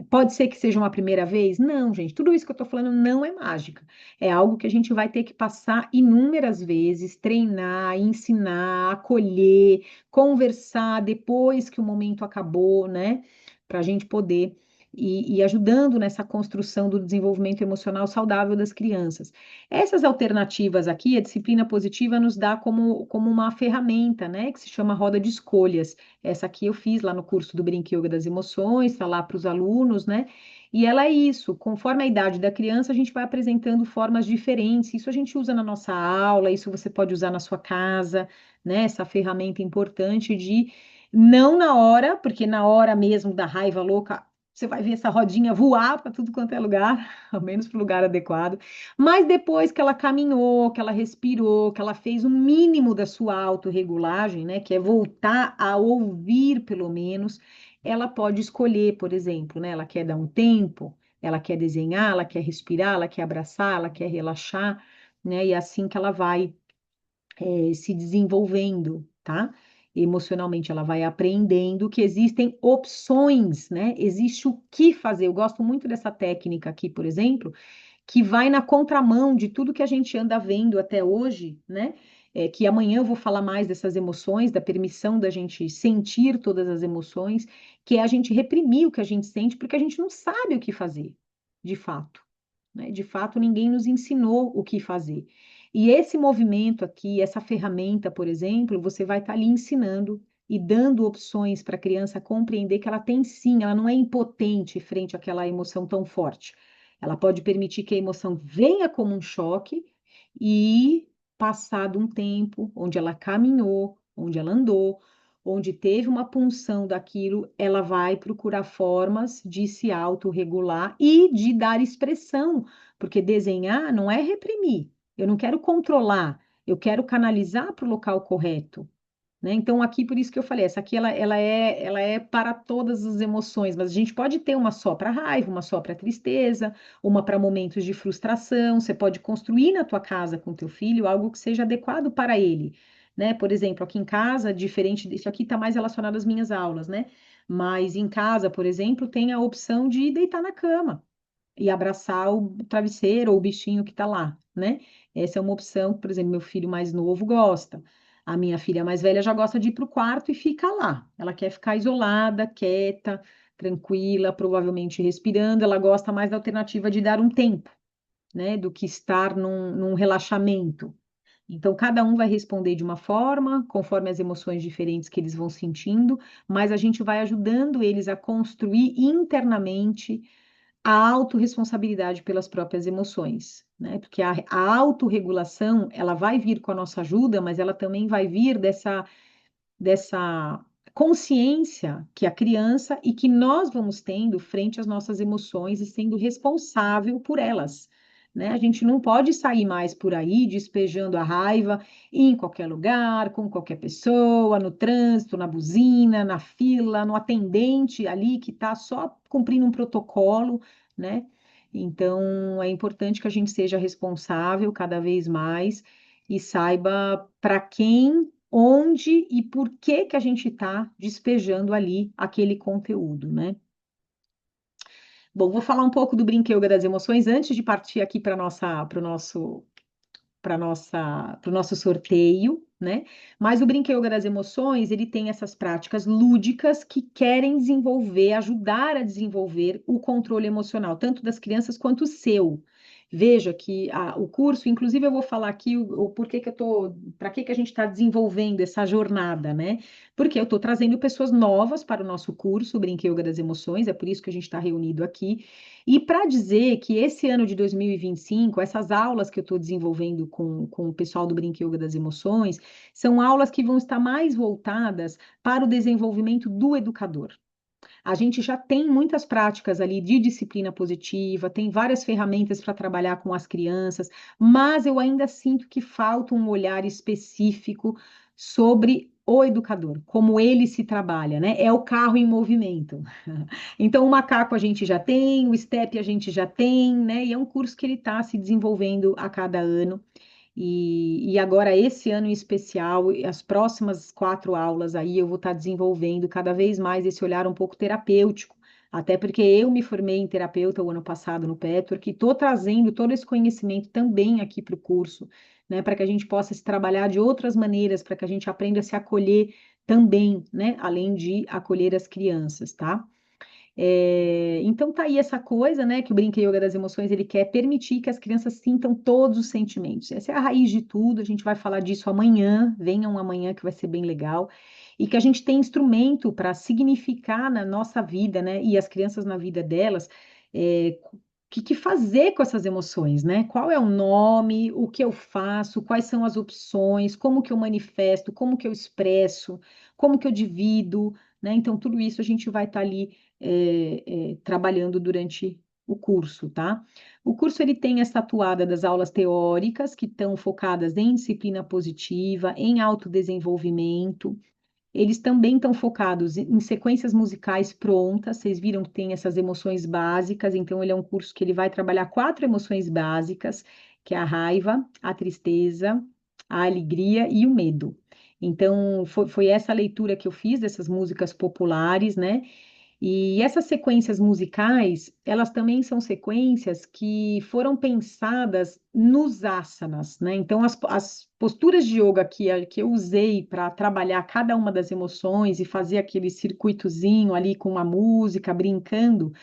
Pode ser que seja uma primeira vez? Não, gente. Tudo isso que eu estou falando não é mágica. É algo que a gente vai ter que passar inúmeras vezes, treinar, ensinar, acolher, conversar depois que o momento acabou, né? Para a gente poder ir ajudando nessa construção do desenvolvimento emocional saudável das crianças. Essas alternativas aqui, a disciplina positiva nos dá como uma ferramenta, né? Que se chama roda de escolhas. Essa aqui eu fiz lá no curso do Brinque Yoga das Emoções, está lá para os alunos, né? E ela é isso, conforme a idade da criança, a gente vai apresentando formas diferentes. Isso a gente usa na nossa aula, isso você pode usar na sua casa, né? Essa ferramenta importante de não na hora, porque na hora mesmo da raiva louca, você vai ver essa rodinha voar para tudo quanto é lugar, ao menos para o lugar adequado. Mas depois que ela caminhou, que ela respirou, que ela fez o mínimo da sua autorregulagem, né, que é voltar a ouvir pelo menos, ela pode escolher, por exemplo, né, ela quer dar um tempo, ela quer desenhar, ela quer respirar, ela quer abraçar, ela quer relaxar, né, e é assim que ela vai se desenvolvendo, tá? Emocionalmente, ela vai aprendendo que existem opções, né? Existe o que fazer. Eu gosto muito dessa técnica aqui, por exemplo, que vai na contramão de tudo que a gente anda vendo até hoje, né? Que amanhã eu vou falar mais dessas emoções, da permissão da gente sentir todas as emoções, que é a gente reprimir o que a gente sente, porque a gente não sabe o que fazer, de fato, né? De fato, ninguém nos ensinou o que fazer. E esse movimento aqui, essa ferramenta, por exemplo, você vai estar ali ensinando e dando opções para a criança compreender que ela tem sim, ela não é impotente frente àquela emoção tão forte. Ela pode permitir que a emoção venha como um choque e, passado um tempo, onde ela caminhou, onde ela andou, onde teve uma punção daquilo, ela vai procurar formas de se autorregular e de dar expressão, porque desenhar não é reprimir. Eu não quero controlar, eu quero canalizar para o local correto. Né? Então, aqui, por isso que eu falei, essa aqui ela é para todas as emoções, mas a gente pode ter uma só para raiva, uma só para tristeza, uma para momentos de frustração. Você pode construir na tua casa com teu filho algo que seja adequado para ele, né? Por exemplo, aqui em casa, diferente disso aqui está mais relacionado às minhas aulas, né? Mas em casa, por exemplo, tem a opção de deitar na cama e abraçar o travesseiro ou o bichinho que está lá, né? Essa é uma opção que, por exemplo, meu filho mais novo gosta. A minha filha mais velha já gosta de ir para o quarto e fica lá. Ela quer ficar isolada, quieta, tranquila, provavelmente respirando. Ela gosta mais da alternativa de dar um tempo, né? Do que estar num relaxamento. Então, cada um vai responder de uma forma, conforme as emoções diferentes que eles vão sentindo, mas a gente vai ajudando eles a construir internamente a autorresponsabilidade pelas próprias emoções, né? Porque a autorregulação, ela vai vir com a nossa ajuda, mas ela também vai vir dessa consciência que a criança e que nós vamos tendo frente às nossas emoções e sendo responsável por elas. Né? A gente não pode sair mais por aí despejando a raiva em qualquer lugar, com qualquer pessoa, no trânsito, na buzina, na fila, no atendente ali que está só cumprindo um protocolo, né? Então é importante que a gente seja responsável cada vez mais e saiba para quem, onde e por que que a gente está despejando ali aquele conteúdo, né? Bom, vou falar um pouco do Brinquedo das Emoções antes de partir aqui para o nosso sorteio, né? Mas o Brinquedo das Emoções, ele tem essas práticas lúdicas que querem desenvolver, ajudar a desenvolver o controle emocional, tanto das crianças quanto o seu. Veja que o curso, inclusive eu vou falar aqui o porquê que eu tô, para que a gente está desenvolvendo essa jornada, né? Porque eu estou trazendo pessoas novas para o nosso curso, o Brinquedo das Emoções, é por isso que a gente está reunido aqui. E para dizer que esse ano de 2025, essas aulas que eu estou desenvolvendo com o pessoal do Brinque Yoga das Emoções, são aulas que vão estar mais voltadas para o desenvolvimento do educador. A gente já tem muitas práticas ali de disciplina positiva, tem várias ferramentas para trabalhar com as crianças, mas eu ainda sinto que falta um olhar específico sobre o educador, como ele se trabalha, né? É o carro em movimento. Então, o macaco a gente já tem, o step a gente já tem, né? E é um curso que ele está se desenvolvendo a cada ano. E agora, esse ano em especial, as próximas 4 aulas aí, eu vou estar desenvolvendo cada vez mais esse olhar um pouco terapêutico, até porque eu me formei em terapeuta o ano passado no Petwork, e estou trazendo todo esse conhecimento também aqui para o curso, né, para que a gente possa se trabalhar de outras maneiras, para que a gente aprenda a se acolher também, né, além de acolher as crianças, tá? Então tá aí essa coisa, né, que o Brinca Yoga das Emoções ele quer permitir que as crianças sintam todos os sentimentos. Essa é a raiz de tudo. A gente vai falar disso amanhã. Venham amanhã que vai ser bem legal e que a gente tem instrumento para significar na nossa vida, né, e as crianças na vida delas. Que fazer com essas emoções, né? Qual é o nome, o que eu faço, quais são as opções, como que eu manifesto, como que eu expresso, como que eu divido, né? Então, tudo isso a gente vai estar ali trabalhando durante o curso, tá? O curso ele tem essa atuada das aulas teóricas que estão focadas em disciplina positiva, em autodesenvolvimento. Eles também estão focados em sequências musicais prontas. Vocês viram que tem essas emoções básicas, então ele é um curso que ele vai trabalhar 4 emoções básicas, que é a raiva, a tristeza, a alegria e o medo. Então, foi essa leitura que eu fiz dessas músicas populares, né? E essas sequências musicais, elas também são sequências que foram pensadas nos asanas, né? Então, as posturas de yoga que eu usei para trabalhar cada uma das emoções e fazer aquele circuitozinho ali com uma música, brincando,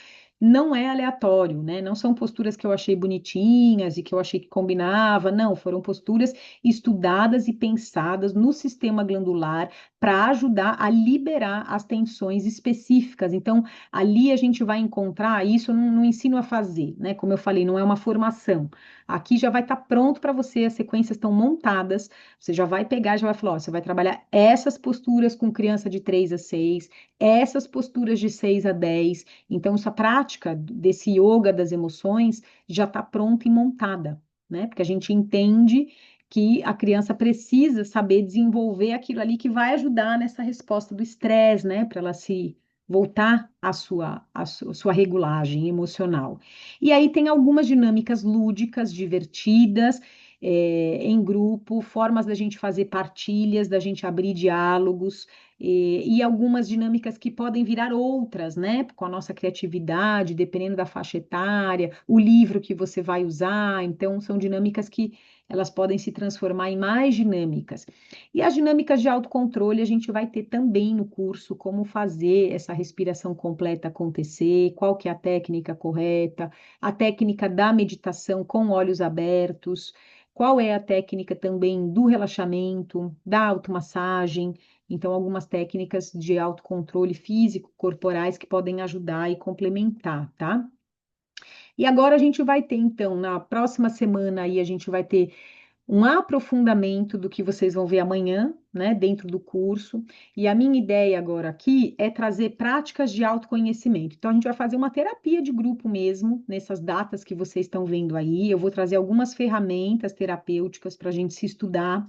não é aleatório, né? Não são posturas que eu achei bonitinhas e que eu achei que combinava, não, foram posturas estudadas e pensadas no sistema glandular para ajudar a liberar as tensões específicas. Então, ali a gente vai encontrar isso no ensino a fazer, né? Como eu falei, não é uma formação. Aqui já vai estar pronto para você, as sequências estão montadas, você já vai pegar, já vai falar, ó, você vai trabalhar essas posturas com criança de 3 a 6, essas posturas de 6 a 10. Então, essa prática desse yoga das emoções já está pronta e montada, né? Porque a gente entende que a criança precisa saber desenvolver aquilo ali que vai ajudar nessa resposta do estresse, né? Para ela se voltar à sua regulagem emocional. E aí tem algumas dinâmicas lúdicas, divertidas, em grupo, formas da gente fazer partilhas, da gente abrir diálogos, e algumas dinâmicas que podem virar outras, né? Com a nossa criatividade, dependendo da faixa etária, o livro que você vai usar. Então, são dinâmicas que elas podem se transformar em mais dinâmicas. E as dinâmicas de autocontrole a gente vai ter também no curso como fazer essa respiração completa acontecer, qual que é a técnica correta, a técnica da meditação com olhos abertos, qual é a técnica também do relaxamento, da automassagem. Então, algumas técnicas de autocontrole físico, corporais, que podem ajudar e complementar, tá? E agora a gente vai ter, então, na próxima semana aí, a gente vai ter um aprofundamento do que vocês vão ver amanhã, né, dentro do curso. E a minha ideia agora aqui é trazer práticas de autoconhecimento. Então, a gente vai fazer uma terapia de grupo mesmo, nessas datas que vocês estão vendo aí. Eu vou trazer algumas ferramentas terapêuticas para a gente se estudar,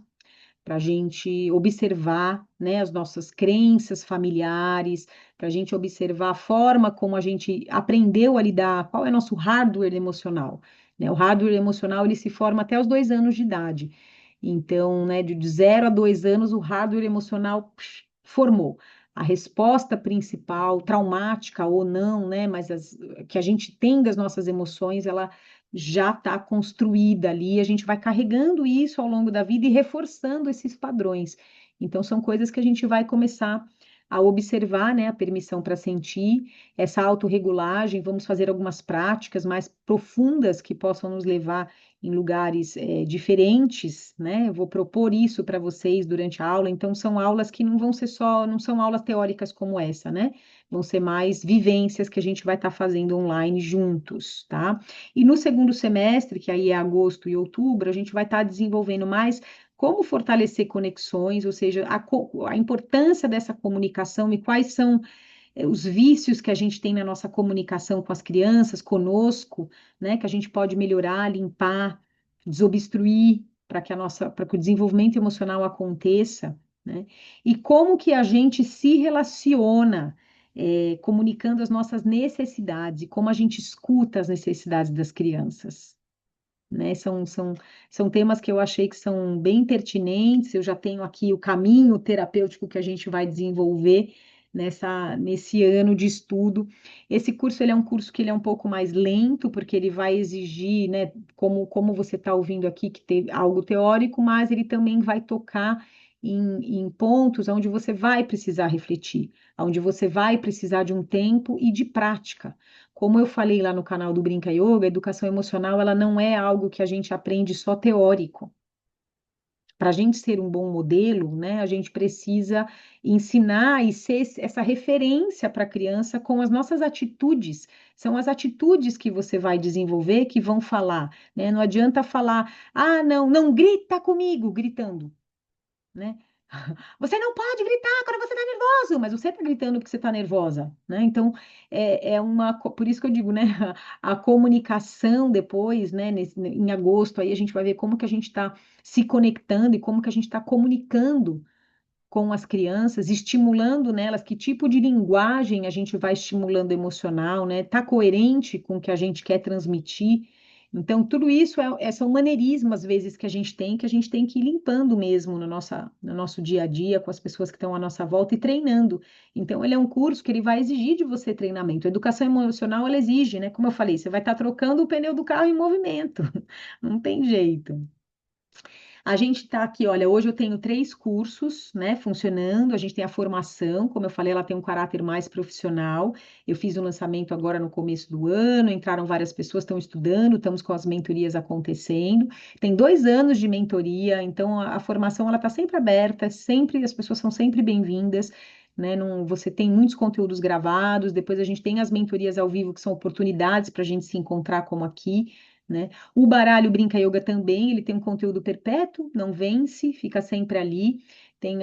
para a gente observar, né, as nossas crenças familiares, para a gente observar a forma como a gente aprendeu a lidar, qual é nosso hardware emocional, né? O hardware emocional ele se forma até os 2 anos de idade. Então, né, de 0 a 2 anos, o hardware emocional formou. A resposta principal, traumática ou não, né, mas que a gente tem das nossas emoções, ela já está construída ali, a gente vai carregando isso ao longo da vida e reforçando esses padrões. Então, são coisas que a gente vai começar a observar, né, a permissão para sentir, essa autorregulagem, vamos fazer algumas práticas mais profundas que possam nos levar em lugares diferentes, né? Eu vou propor isso para vocês durante a aula, então são aulas que não vão ser só, não são aulas teóricas como essa, né? Vão ser mais vivências que a gente vai estar fazendo online juntos, tá? E no segundo semestre, que aí é agosto e outubro, a gente vai estar desenvolvendo mais como fortalecer conexões, ou seja, a importância dessa comunicação e quais são os vícios que a gente tem na nossa comunicação com as crianças, conosco, né, que a gente pode melhorar, limpar, desobstruir para que o desenvolvimento emocional aconteça, né? E como que a gente se relaciona, comunicando as nossas necessidades e como a gente escuta as necessidades das crianças. Né? São temas que eu achei que são bem pertinentes. Eu já tenho aqui o caminho terapêutico que a gente vai desenvolver nesse ano de estudo. Esse curso ele é um curso que ele é um pouco mais lento, porque ele vai exigir, né, como você está ouvindo aqui, que tem algo teórico, mas ele também vai tocar em pontos onde você vai precisar refletir, onde você vai precisar de um tempo e de prática. Como eu falei lá no canal do Brinca Yoga, a educação emocional ela não é algo que a gente aprende só teórico. Para a gente ser um bom modelo, né, a gente precisa ensinar e ser essa referência para a criança com as nossas atitudes. São as atitudes que você vai desenvolver que vão falar, né? Não adianta falar, ah, não, não grita comigo, gritando, né? Você não pode gritar quando você está nervoso, mas você está gritando porque você está nervosa, né? Então, por isso que eu digo, né? A comunicação depois, né? Em agosto, aí a gente vai ver como que a gente está se conectando e como que a gente está comunicando com as crianças, estimulando nelas que tipo de linguagem a gente vai estimulando emocional, né? Tá coerente com o que a gente quer transmitir. Então, tudo isso são maneirismos, às vezes, que a gente tem que ir limpando mesmo no nosso dia a dia, com as pessoas que estão à nossa volta e treinando. Então, ele é um curso que ele vai exigir de você treinamento. A educação emocional, ela exige, né? Como eu falei, você vai estar trocando o pneu do carro em movimento. Não tem jeito. A gente está aqui, olha, hoje eu tenho 3 cursos, né, funcionando. A gente tem a formação, como eu falei, ela tem um caráter mais profissional. Eu fiz o lançamento agora no começo do ano, entraram várias pessoas, estão estudando, estamos com as mentorias acontecendo. Tem 2 anos de mentoria, então a formação ela está sempre aberta, sempre as pessoas são sempre bem-vindas. Né, você tem muitos conteúdos gravados, depois a gente tem as mentorias ao vivo, que são oportunidades para a gente se encontrar como aqui, né? O baralho Brinca Yoga também, ele tem um conteúdo perpétuo, não vence, fica sempre ali.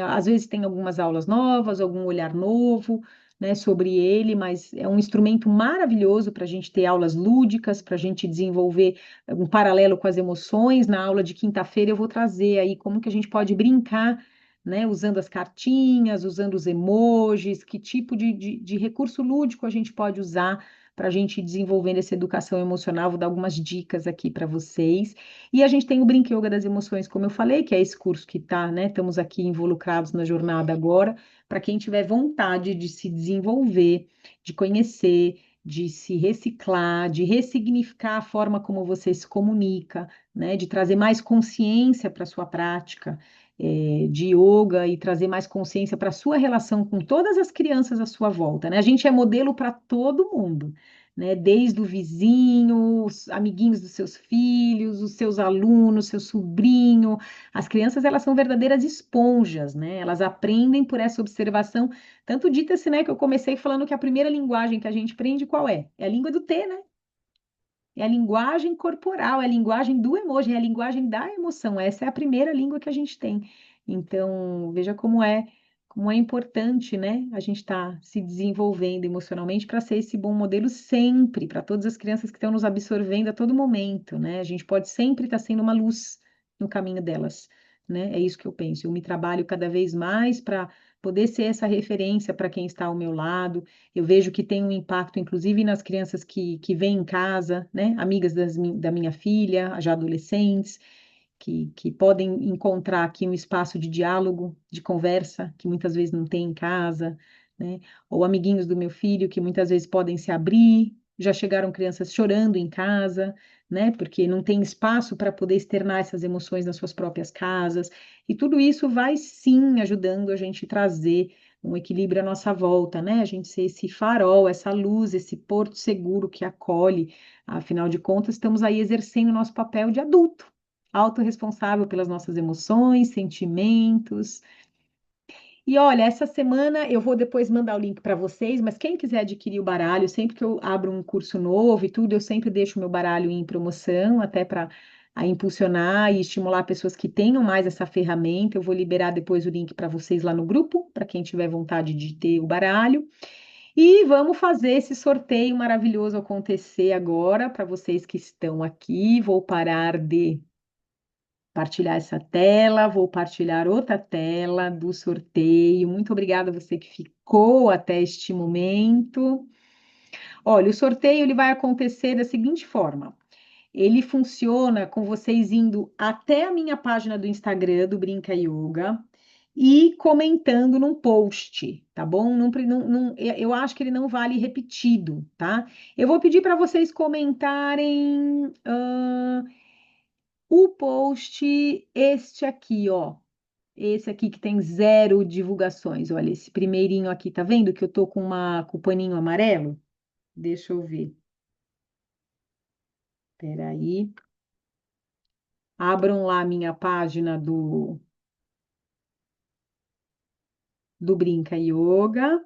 Às vezes tem algumas aulas novas, algum olhar novo, né, sobre ele, mas é um instrumento maravilhoso para a gente ter aulas lúdicas, para a gente desenvolver um paralelo com as emoções. Na aula de quinta-feira eu vou trazer aí como que a gente pode brincar, né, usando as cartinhas, usando os emojis, que tipo de recurso lúdico a gente pode usar para a gente ir desenvolvendo essa educação emocional. Vou dar algumas dicas aqui para vocês. E a gente tem o Brinque Yoga das Emoções, como eu falei, que é esse curso que está, né? Estamos aqui involucrados na jornada agora, para quem tiver vontade de se desenvolver, de conhecer, de se reciclar, de ressignificar a forma como você se comunica, né? De trazer mais consciência para a sua prática. De yoga e trazer mais consciência para a sua relação com todas as crianças à sua volta, né? A gente é modelo para todo mundo, né? Desde o vizinho, os amiguinhos dos seus filhos, os seus alunos, seu sobrinho. As crianças, elas são verdadeiras esponjas, né? Elas aprendem por essa observação. Tanto dita-se, né, que eu comecei falando que a primeira linguagem que a gente aprende qual é? É a língua do T, né? É a linguagem corporal, é a linguagem do emoji, é a linguagem da emoção. Essa é a primeira língua que a gente tem. Então, veja como é importante, né? A gente está se desenvolvendo emocionalmente para ser esse bom modelo sempre, para todas as crianças que estão nos absorvendo a todo momento, né? A gente pode sempre estar sendo uma luz no caminho delas, né? É isso que eu penso. Eu me trabalho cada vez mais para poder ser essa referência para quem está ao meu lado. Eu vejo que tem um impacto, inclusive, nas crianças que vêm em casa, né? Amigas da minha filha, já adolescentes, que podem encontrar aqui um espaço de diálogo, de conversa, que muitas vezes não tem em casa, né? Ou amiguinhos do meu filho, que muitas vezes podem se abrir. Já chegaram crianças chorando em casa, né? Porque não tem espaço para poder externar essas emoções nas suas próprias casas. E tudo isso vai sim ajudando a gente trazer um equilíbrio à nossa volta, né? A gente ser esse farol, essa luz, esse porto seguro que acolhe. Afinal de contas, estamos aí exercendo o nosso papel de adulto, autorresponsável pelas nossas emoções, sentimentos. E olha, essa semana eu vou depois mandar o link para vocês, mas quem quiser adquirir o baralho, sempre que eu abro um curso novo e tudo, eu sempre deixo o meu baralho em promoção, até para impulsionar e estimular pessoas que tenham mais essa ferramenta. Eu vou liberar depois o link para vocês lá no grupo, para quem tiver vontade de ter o baralho. E vamos fazer esse sorteio maravilhoso acontecer agora para vocês que estão aqui. Vou parar de partilhar essa tela, vou partilhar outra tela do sorteio. Muito obrigada a você que ficou até este momento. Olha, o sorteio ele vai acontecer da seguinte forma. Ele funciona com vocês indo até a minha página do Instagram do Brinca Yoga e comentando num post, tá bom? Eu acho que ele não vale repetido, tá? Eu vou pedir para vocês comentarem o post este aqui, ó. Esse aqui que tem 0 divulgações. Olha, esse primeirinho aqui, tá vendo que eu tô com o paninho amarelo? Deixa eu ver. Peraí. Abram lá a minha página do Brinca Yoga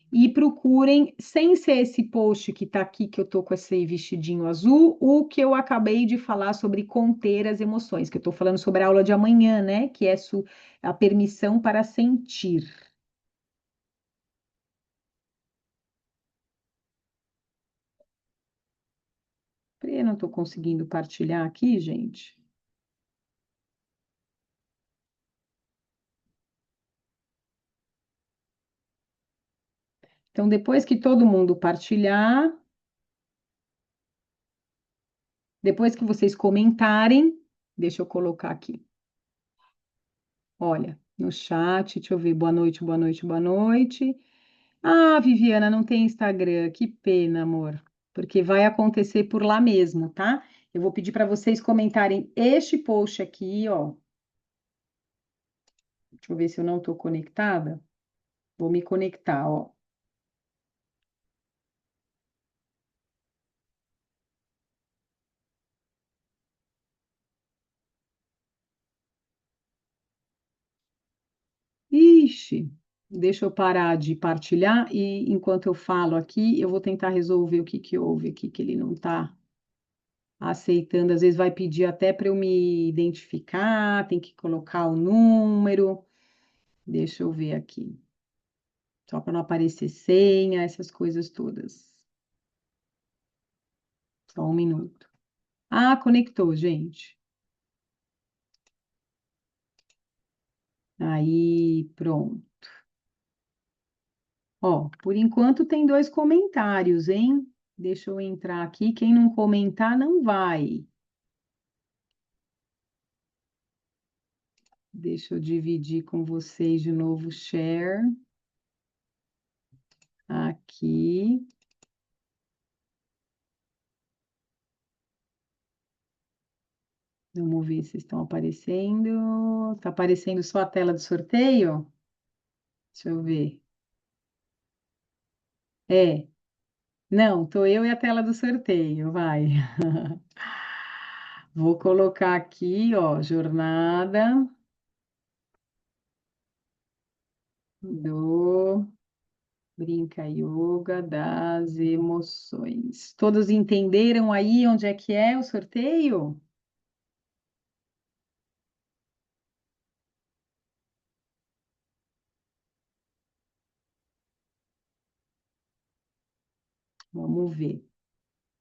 e procurem, sem ser esse post que tá aqui, que eu tô com esse vestidinho azul, o que eu acabei de falar sobre conter as emoções, que eu tô falando sobre a aula de amanhã, né? Que é a permissão para sentir. Eu não tô conseguindo partilhar aqui, gente. Então, depois que todo mundo partilhar, depois que vocês comentarem, deixa eu colocar aqui. Olha, no chat, deixa eu ver. Boa noite, boa noite, boa noite. Ah, Viviana, não tem Instagram. Que pena, amor. Porque vai acontecer por lá mesmo, tá? Eu vou pedir para vocês comentarem este post aqui, ó. Deixa eu ver se eu não estou conectada. Vou me conectar, ó. Ixi, deixa eu parar de partilhar e enquanto eu falo aqui, eu vou tentar resolver o que que houve aqui que ele não está aceitando. Às vezes vai pedir até para eu me identificar, tem que colocar o número. Deixa eu ver aqui. Só para não aparecer senha, essas coisas todas. Só um minuto. Ah, conectou, gente. Aí, pronto. Ó, por enquanto tem dois comentários, hein? Deixa eu entrar aqui. Quem não comentar, não vai. Deixa eu dividir com vocês de novo o share. Aqui. Vamos ver se estão aparecendo. Está aparecendo só a tela do sorteio? Deixa eu ver. É. Não, tô eu e a tela do sorteio, vai. Vou colocar aqui, ó, jornada do Brinca Yoga das emoções. Todos entenderam aí onde é que é o sorteio? Vamos ver.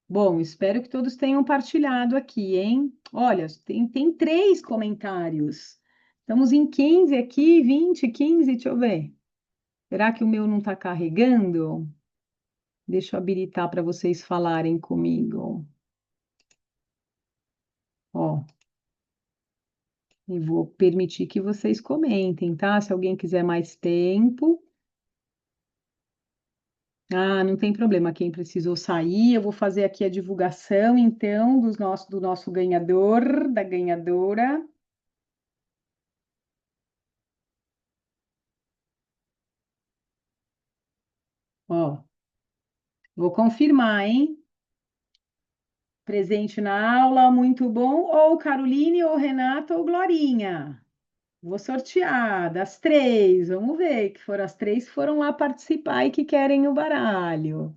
Bom, espero que todos tenham partilhado aqui, hein? Olha, tem três comentários. Estamos em 15 aqui, 20, 15, deixa eu ver. Será que o meu não está carregando? Deixa eu habilitar para vocês falarem comigo. Ó, e vou permitir que vocês comentem, tá? Se alguém quiser mais tempo. Ah, não tem problema. Quem precisou sair, eu vou fazer aqui a divulgação, então, do nosso ganhador, da ganhadora. Ó, vou confirmar, hein? Presente na aula, muito bom. Ou Caroline, ou Renata, ou Glorinha. Vou sortear das três. Vamos ver que foram as três que foram lá participar e que querem o baralho.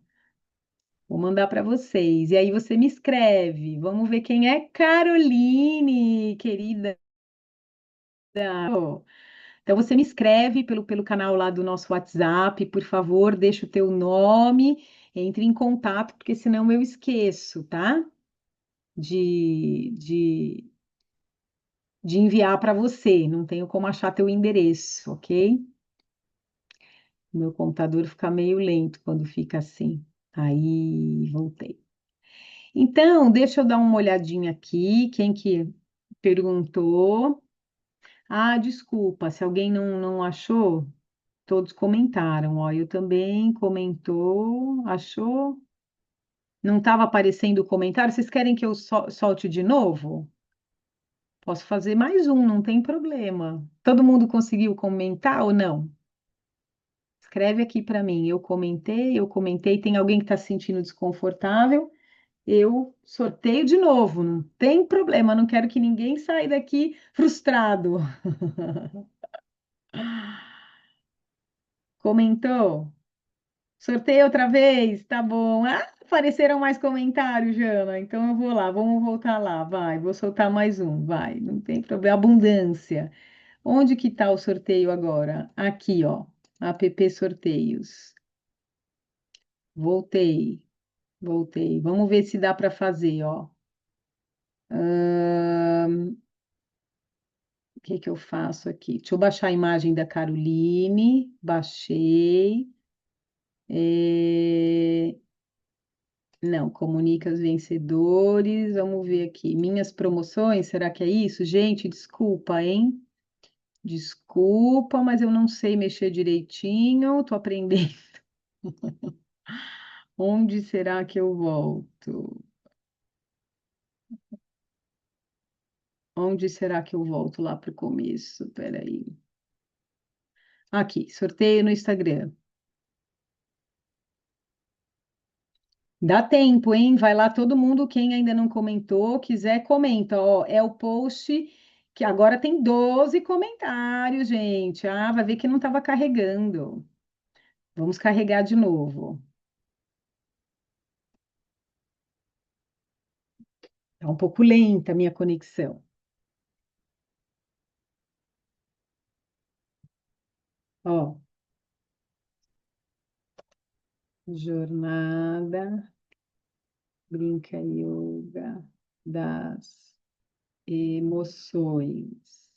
Vou mandar para vocês. E aí você me escreve. Vamos ver quem é Caroline, querida. Então você me escreve pelo canal lá do nosso WhatsApp, por favor, deixa o teu nome, entre em contato, porque senão eu esqueço, tá? De, de, de enviar para você. Não tenho como achar teu endereço, ok? Meu computador fica meio lento quando fica assim. Aí, voltei. Então, deixa eu dar uma olhadinha aqui. Quem que perguntou? Ah, desculpa, se alguém não achou, todos comentaram. Ó, eu também comentou, achou? Não estava aparecendo o comentário. Vocês querem que eu solte de novo? Posso fazer mais um, não tem problema. Todo mundo conseguiu comentar ou não? Escreve aqui para mim. Eu comentei, eu comentei. Tem alguém que está se sentindo desconfortável? Eu sorteio de novo, não tem problema. Não quero que ninguém saia daqui frustrado. Comentou? Sorteio outra vez? Tá bom. Ah, apareceram mais comentários, Jana. Então eu vou lá, vamos voltar lá. Vai, vou soltar mais um. Vai, não tem problema. Abundância. Onde que tá o sorteio agora? Aqui, ó. App Sorteios. Voltei, voltei. Vamos ver se dá para fazer, ó. O que que eu faço aqui? Deixa eu baixar a imagem da Caroline. Baixei. Não, comunica os vencedores. Vamos ver aqui. Minhas promoções, será que é isso? Gente, desculpa, hein? Desculpa, mas eu não sei mexer direitinho. Tô aprendendo. Onde será que eu volto? Onde será que eu volto lá para o começo? Peraí. Aqui, sorteio no Instagram. Dá tempo, hein? Vai lá todo mundo, quem ainda não comentou, quiser, comenta. Ó, é o post que agora tem 12 comentários, gente. Ah, vai ver que não estava carregando. Vamos carregar de novo. Tá um pouco lenta a minha conexão. Ó, jornada, brinca yoga das emoções.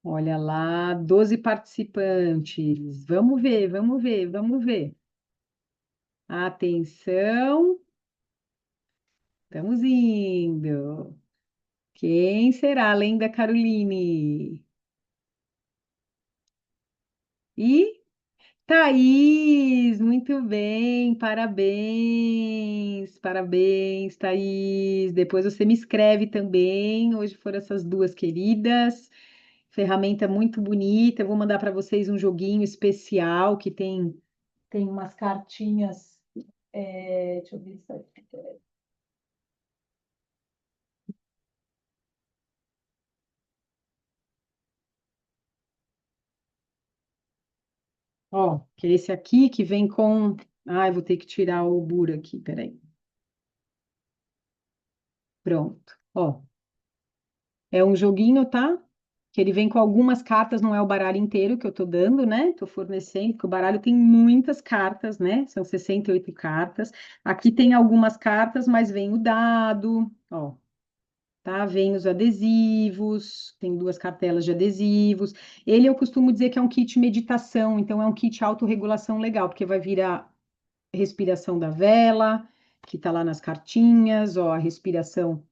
Olha lá, 12 participantes. Vamos ver, vamos ver, vamos ver. Atenção, estamos indo. Quem será além da Caroline? E Thaís, muito bem, parabéns, parabéns, Thaís. Depois você me escreve também. Hoje foram essas duas queridas. Ferramenta muito bonita. Eu vou mandar para vocês um joguinho especial que tem umas cartinhas. Deixa eu ver se aqui. Ó, que é esse aqui que vem com. Ai, vou ter que tirar o buro aqui, peraí. Pronto. Ó, é um joguinho, tá? Que ele vem com algumas cartas, não é o baralho inteiro que eu tô dando, né? Tô fornecendo, porque o baralho tem muitas cartas, né? São 68 cartas. Aqui tem algumas cartas, mas vem o dado, ó, tá? Vem os adesivos, tem duas cartelas de adesivos. Ele eu costumo dizer que é um kit meditação, então é um kit autorregulação legal, porque vai vir a respiração da vela, que tá lá nas cartinhas, ó, a respiração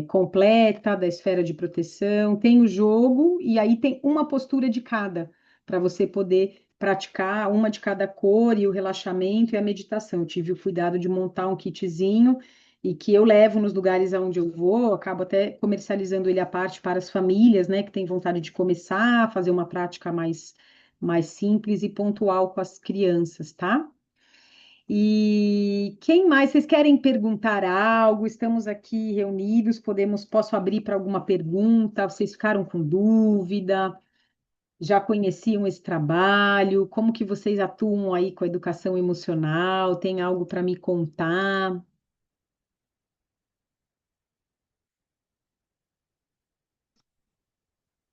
completa da esfera de proteção, tem o jogo e aí tem uma postura de cada, para você poder praticar uma de cada cor e o relaxamento e a meditação. Eu tive o cuidado de montar um kitzinho e que eu levo nos lugares aonde eu vou, acabo até comercializando ele à parte para as famílias, né, que têm vontade de começar a fazer uma prática mais simples e pontual com as crianças, tá? E quem mais? Vocês querem perguntar algo? Estamos aqui reunidos, posso abrir para alguma pergunta? Vocês ficaram com dúvida? Já conheciam esse trabalho? Como que vocês atuam aí com a educação emocional? Tem algo para me contar?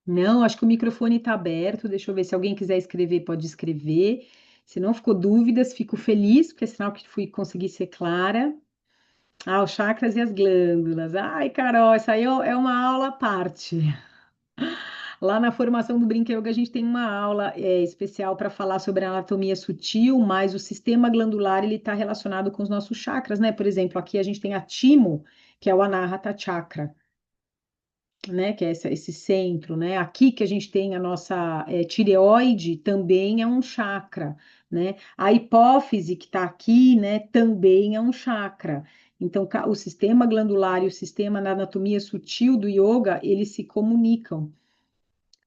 Não, acho que o microfone está aberto. Deixa eu ver se alguém quiser escrever, pode escrever. Se não ficou dúvidas, fico feliz, porque é sinal que fui conseguir ser clara. Ah, os chakras e as glândulas. Ai, Carol, essa aí é uma aula à parte. Lá na formação do Brinca Yoga, a gente tem uma aula especial para falar sobre a anatomia sutil, mas o sistema glandular ele está relacionado com os nossos chakras, né? Por exemplo, aqui a gente tem a Timo, que é o Anahata Chakra, né? Que é esse centro, né? Aqui que a gente tem a nossa tireoide também é um chakra, né? A hipófise que está aqui, né? Também é um chakra. Então, o sistema glandular e o sistema da anatomia sutil do yoga, eles se comunicam,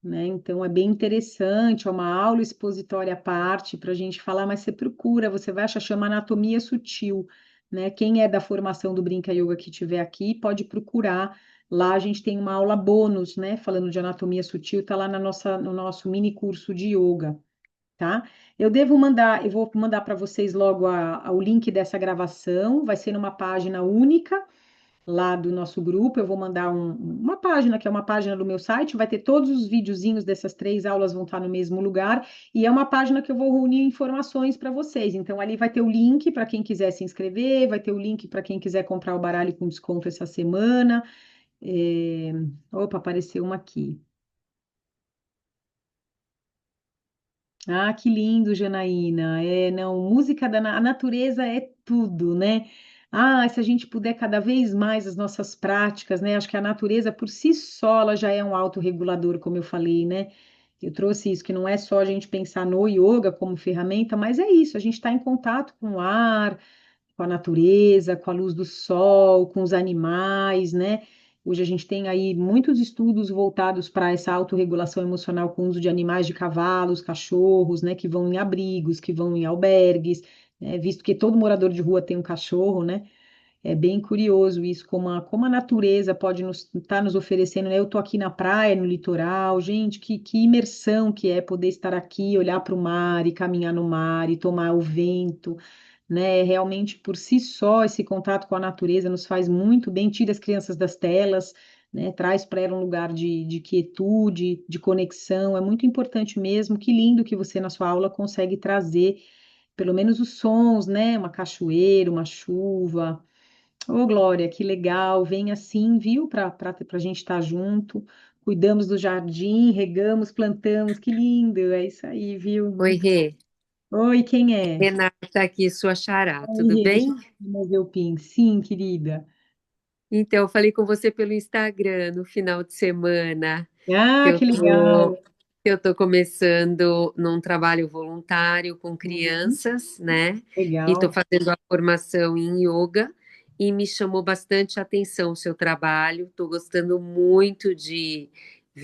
né? Então, é bem interessante, é uma aula expositória à parte para a gente falar, mas você procura, você vai achar, chama anatomia sutil, né? Quem é da formação do Brinca Yoga que estiver aqui, pode procurar. Lá a gente tem uma aula bônus, né? Falando de anatomia sutil, tá lá no nosso mini curso de yoga, tá? Eu vou mandar para vocês logo o link dessa gravação, vai ser numa página única lá do nosso grupo. Eu vou mandar uma página, que é uma página do meu site, vai ter todos os videozinhos dessas três aulas vão estar no mesmo lugar, e é uma página que eu vou reunir informações para vocês. Então, ali vai ter o link para quem quiser se inscrever, vai ter o link para quem quiser comprar o baralho com desconto essa semana. É, Opa, apareceu uma aqui. Ah, que lindo, Janaína. Não, música a natureza é tudo, né? Ah, se a gente puder cada vez mais as nossas práticas, né? Acho que a natureza por si só ela já é um autorregulador, como eu falei, né? Eu trouxe isso, que não é só a gente pensar no yoga como ferramenta, mas é isso, a gente está em contato com o ar, com a natureza, com a luz do sol, com os animais, né? Hoje a gente tem aí muitos estudos voltados para essa autorregulação emocional com o uso de animais de cavalos, cachorros, né, que vão em abrigos, que vão em albergues, né, visto que todo morador de rua tem um cachorro, né? É bem curioso isso, como a natureza pode nos oferecendo, né? Eu tô aqui na praia, no litoral, gente, que imersão que é poder estar aqui, olhar para o mar e caminhar no mar e tomar o vento, né? Realmente, por si só, esse contato com a natureza nos faz muito bem, tira as crianças das telas, né? Traz para ela um lugar de quietude, de conexão, é muito importante mesmo. Que lindo que você, na sua aula, consegue trazer pelo menos os sons, né? Uma cachoeira, uma chuva. Ô, Glória, que legal. Vem assim, viu? Para a gente estar junto. Cuidamos do jardim, regamos, plantamos. Que lindo. É isso aí, viu? Oi, Muito... Rê. Oi, quem é? Renata aqui, sua xará, Oi, tudo Rê, deixa bem? eu mover o pin. Sim, querida. Então, eu falei com você pelo Instagram no final de semana que Ah, eu que tô, legal. que eu tô começando num trabalho voluntário com Uhum, crianças, né? E tô legal. fazendo a formação em yoga e me chamou bastante a atenção o seu trabalho. Tô gostando muito de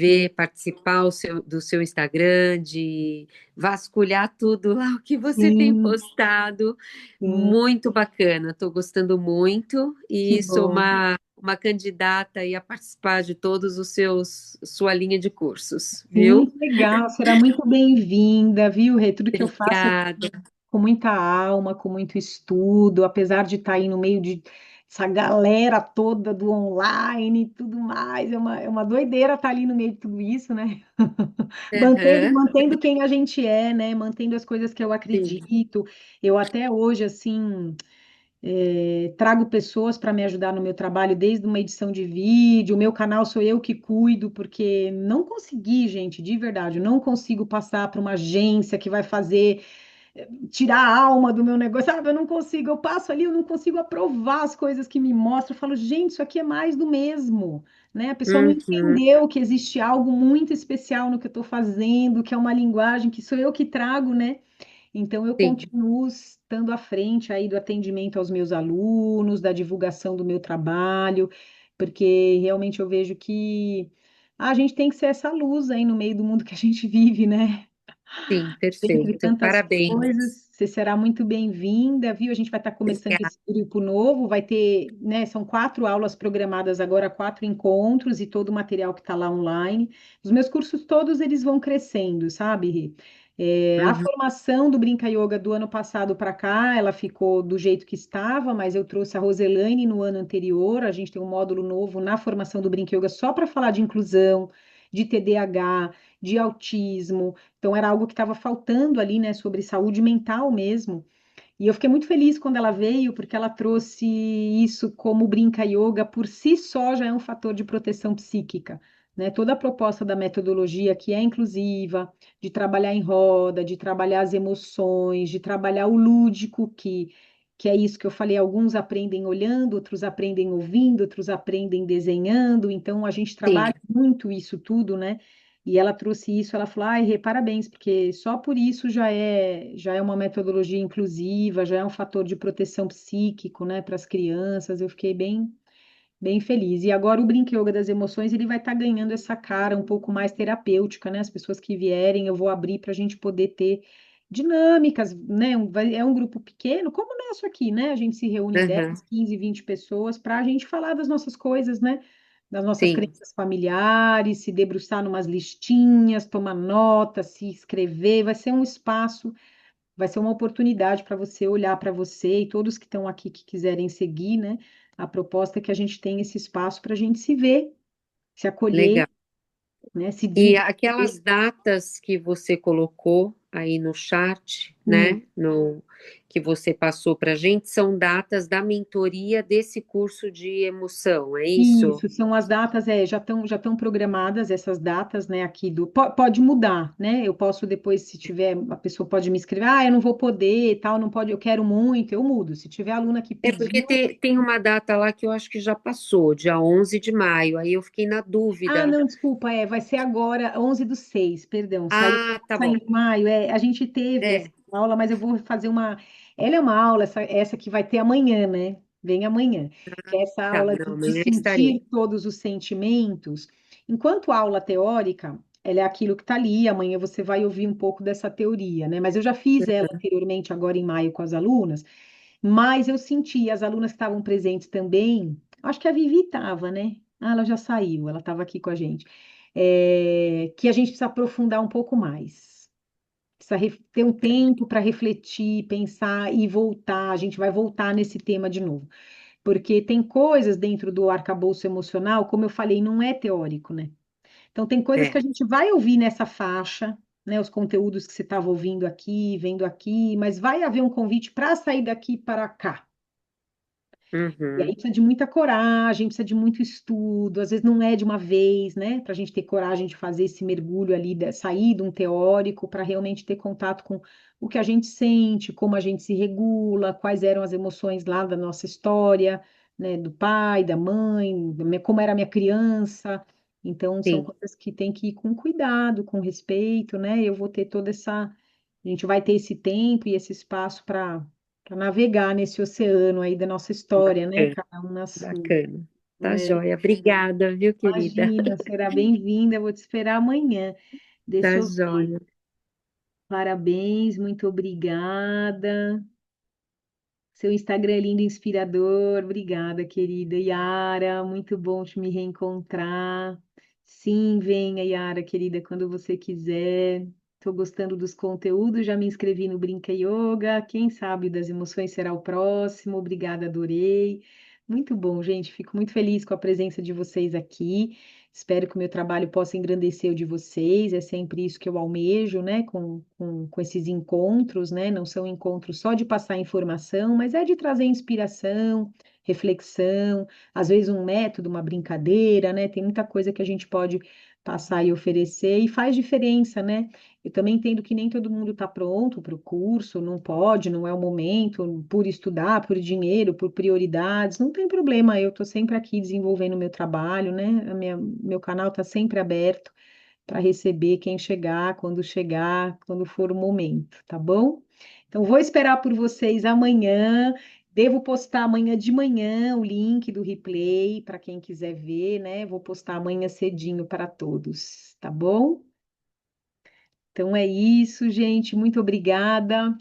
Sim, ver, participar do seu Instagram, de vasculhar tudo lá o que você tem sim, postado. sim. Muito bacana, estou gostando muito Que e sou bom. uma candidata aí a participar de todos os seus, sua linha de cursos, Sim, viu? que legal. Será muito bem-vinda, viu, Rê? Tudo que eu faço é Obrigada. com muita alma, com muito estudo, apesar de estar aí no meio de essa galera toda do online e tudo mais, é uma doideira estar ali no meio de tudo isso, né? Mantendo, Aham, mantendo quem a gente é, né? Mantendo as coisas que eu sim, acredito. Eu até hoje, assim, trago pessoas para me ajudar no meu trabalho, desde uma edição de vídeo, o meu canal sou eu que cuido, porque não consegui, gente, de verdade, eu não consigo passar para uma agência que vai fazer tirar a alma do meu negócio, sabe? Eu não consigo, eu passo ali, eu não consigo aprovar as coisas que me mostram. Eu falo, gente, isso aqui é mais do mesmo, né? A pessoa não uhum, entendeu que existe algo muito especial no que eu estou fazendo, que é uma linguagem que sou eu que trago, né? Então, eu sim, continuo estando à frente aí do atendimento aos meus alunos, da divulgação do meu trabalho, porque realmente eu vejo que a gente tem que ser essa luz aí no meio do mundo que a gente vive, né? sim, Dentre perfeito. tantas Parabéns. coisas, você será muito bem-vinda, viu? A gente vai estar começando Obrigada. esse grupo novo, vai ter, né? São 4 aulas programadas agora, 4 encontros e todo o material que está lá online. Os meus cursos todos eles vão crescendo, sabe, Rê? A Uhum, formação do Brinca Yoga do ano passado para cá, ela ficou do jeito que estava, mas eu trouxe a Roselaine no ano anterior. A gente tem um módulo novo na formação do Brinca Yoga só para falar de inclusão, de TDAH, de autismo. Então, era algo que estava faltando ali, né, sobre saúde mental mesmo. E eu fiquei muito feliz quando ela veio, porque ela trouxe isso como Brinca Yoga, por si só já é um fator de proteção psíquica. Né? Toda a proposta da metodologia que é inclusiva, de trabalhar em roda, de trabalhar as emoções, de trabalhar o lúdico, que é isso que eu falei, alguns aprendem olhando, outros aprendem ouvindo, outros aprendem desenhando, então a gente sim, trabalha muito isso tudo, né? E ela trouxe isso, ela falou, ai, Rê, parabéns, porque só por isso já é uma metodologia inclusiva, já é um fator de proteção psíquico, né, para as crianças. Eu fiquei bem feliz. E agora o Brinque Yoga das Emoções, ele vai estar ganhando essa cara um pouco mais terapêutica, né? As pessoas que vierem, eu vou abrir para a gente poder ter dinâmicas, né? É um grupo pequeno, como o nosso aqui, né? A gente se reúne aham, 10, 15, 20 pessoas para a gente falar das nossas coisas, né? Das nossas sim, crenças familiares, se debruçar numas listinhas, tomar nota, se escrever. Vai ser um espaço, vai ser uma oportunidade para você olhar para você e todos que estão aqui que quiserem seguir, né? A proposta é que a gente tenha esse espaço para a gente se ver, se acolher, legal. né? Se E desenvolver. aquelas datas que você colocou aí no chat, Hum. né, no que você passou para a gente, são datas da mentoria desse curso de emoção, é isso? Isso, são as datas, já estão programadas essas datas, né, aqui pode mudar, né, eu posso depois, se tiver, a pessoa pode me escrever, eu não vou poder, tal, não pode, eu quero muito, eu mudo, se tiver aluna que É porque pediu, tem uma data lá que eu acho que já passou, dia 11 de maio, aí eu fiquei na dúvida. não, desculpa, vai ser agora, 11/6, perdão, saiu Ah, tá bom. em maio, a gente teve É. aula, mas eu vou fazer uma. Ela é uma aula, essa que vai ter amanhã, né? Vem amanhã, que é essa Tá, aula não, de amanhã eu estarei. sentir todos os sentimentos. Enquanto a aula teórica, ela é aquilo que está ali, amanhã você vai ouvir um pouco dessa teoria, né? Mas eu já fiz ela anteriormente, agora em maio, com as alunas, mas eu senti, as alunas que estavam presentes também, acho que a Vivi estava, né? Ah, ela já saiu, ela estava aqui com a gente. Que a gente precisa aprofundar um pouco mais. Precisa ter um tempo para refletir, pensar e voltar. A gente vai voltar nesse tema de novo. Porque tem coisas dentro do arcabouço emocional, como eu falei, não é teórico, né? Então, tem coisas que É. a gente vai ouvir nessa faixa, né? Os conteúdos que você estava ouvindo aqui, vendo aqui, mas vai haver um convite para sair daqui para cá. E aí Uhum. precisa de muita coragem, precisa de muito estudo, às vezes não é de uma vez, né? Para a gente ter coragem de fazer esse mergulho ali, sair de um teórico, para realmente ter contato com o que a gente sente, como a gente se regula, quais eram as emoções lá da nossa história, né? Do pai, da mãe, como era a minha criança. Então, são Sim, coisas que tem que ir com cuidado, com respeito, né? Eu vou ter toda essa. A gente vai ter esse tempo e esse espaço para navegar nesse oceano aí da nossa história, né? bacana, Cada um na sua. bacana. Tá É, joia. Obrigada, viu, querida? imagina, será bem-vinda. Eu vou te esperar amanhã. Deixa Tá eu ver. joia. Parabéns, muito obrigada. Seu Instagram é lindo, e inspirador. Obrigada, querida Yara. Muito bom te me reencontrar. Sim, venha, Yara, querida, quando você quiser. Estou gostando dos conteúdos, já me inscrevi no Brinca Yoga. Quem sabe o das emoções será o próximo. Obrigada, adorei. Muito bom, gente. Fico muito feliz com a presença de vocês aqui. Espero que o meu trabalho possa engrandecer o de vocês. É sempre isso que eu almejo, né? Com esses encontros, né? Não são encontros só de passar informação, mas é de trazer inspiração, reflexão, às vezes um método, uma brincadeira, né? Tem muita coisa que a gente pode passar e oferecer e faz diferença, né? Eu também entendo que nem todo mundo está pronto para o curso, não pode, não é o momento, por estudar, por dinheiro, por prioridades, não tem problema, eu estou sempre aqui desenvolvendo o meu trabalho, né? Meu canal está sempre aberto para receber quem chegar, quando for o momento, tá bom? Então, vou esperar por vocês amanhã. Devo postar amanhã de manhã o link do replay para quem quiser ver, né? Vou postar amanhã cedinho para todos, tá bom? Então é isso, gente. Muito obrigada.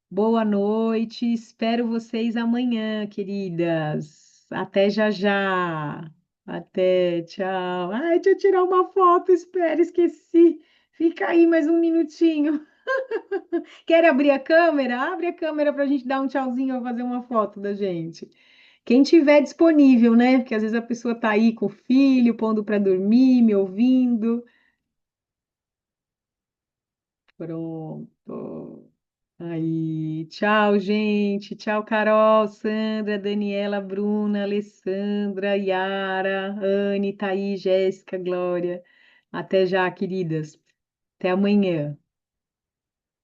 Boa noite. Espero vocês amanhã, queridas. Até já já. Até, tchau. Ai, deixa eu tirar uma foto. Espera, esqueci. Fica aí mais um minutinho. Quer abrir a câmera? Abre a câmera para a gente dar um tchauzinho ou fazer uma foto da gente. Quem tiver disponível, né? Porque às vezes a pessoa tá aí com o filho, pondo para dormir, me ouvindo. Pronto. Aí, tchau, gente. Tchau, Carol, Sandra, Daniela, Bruna, Alessandra, Yara, Anne, Thaís, Jéssica, Glória. Até já, queridas. Até amanhã.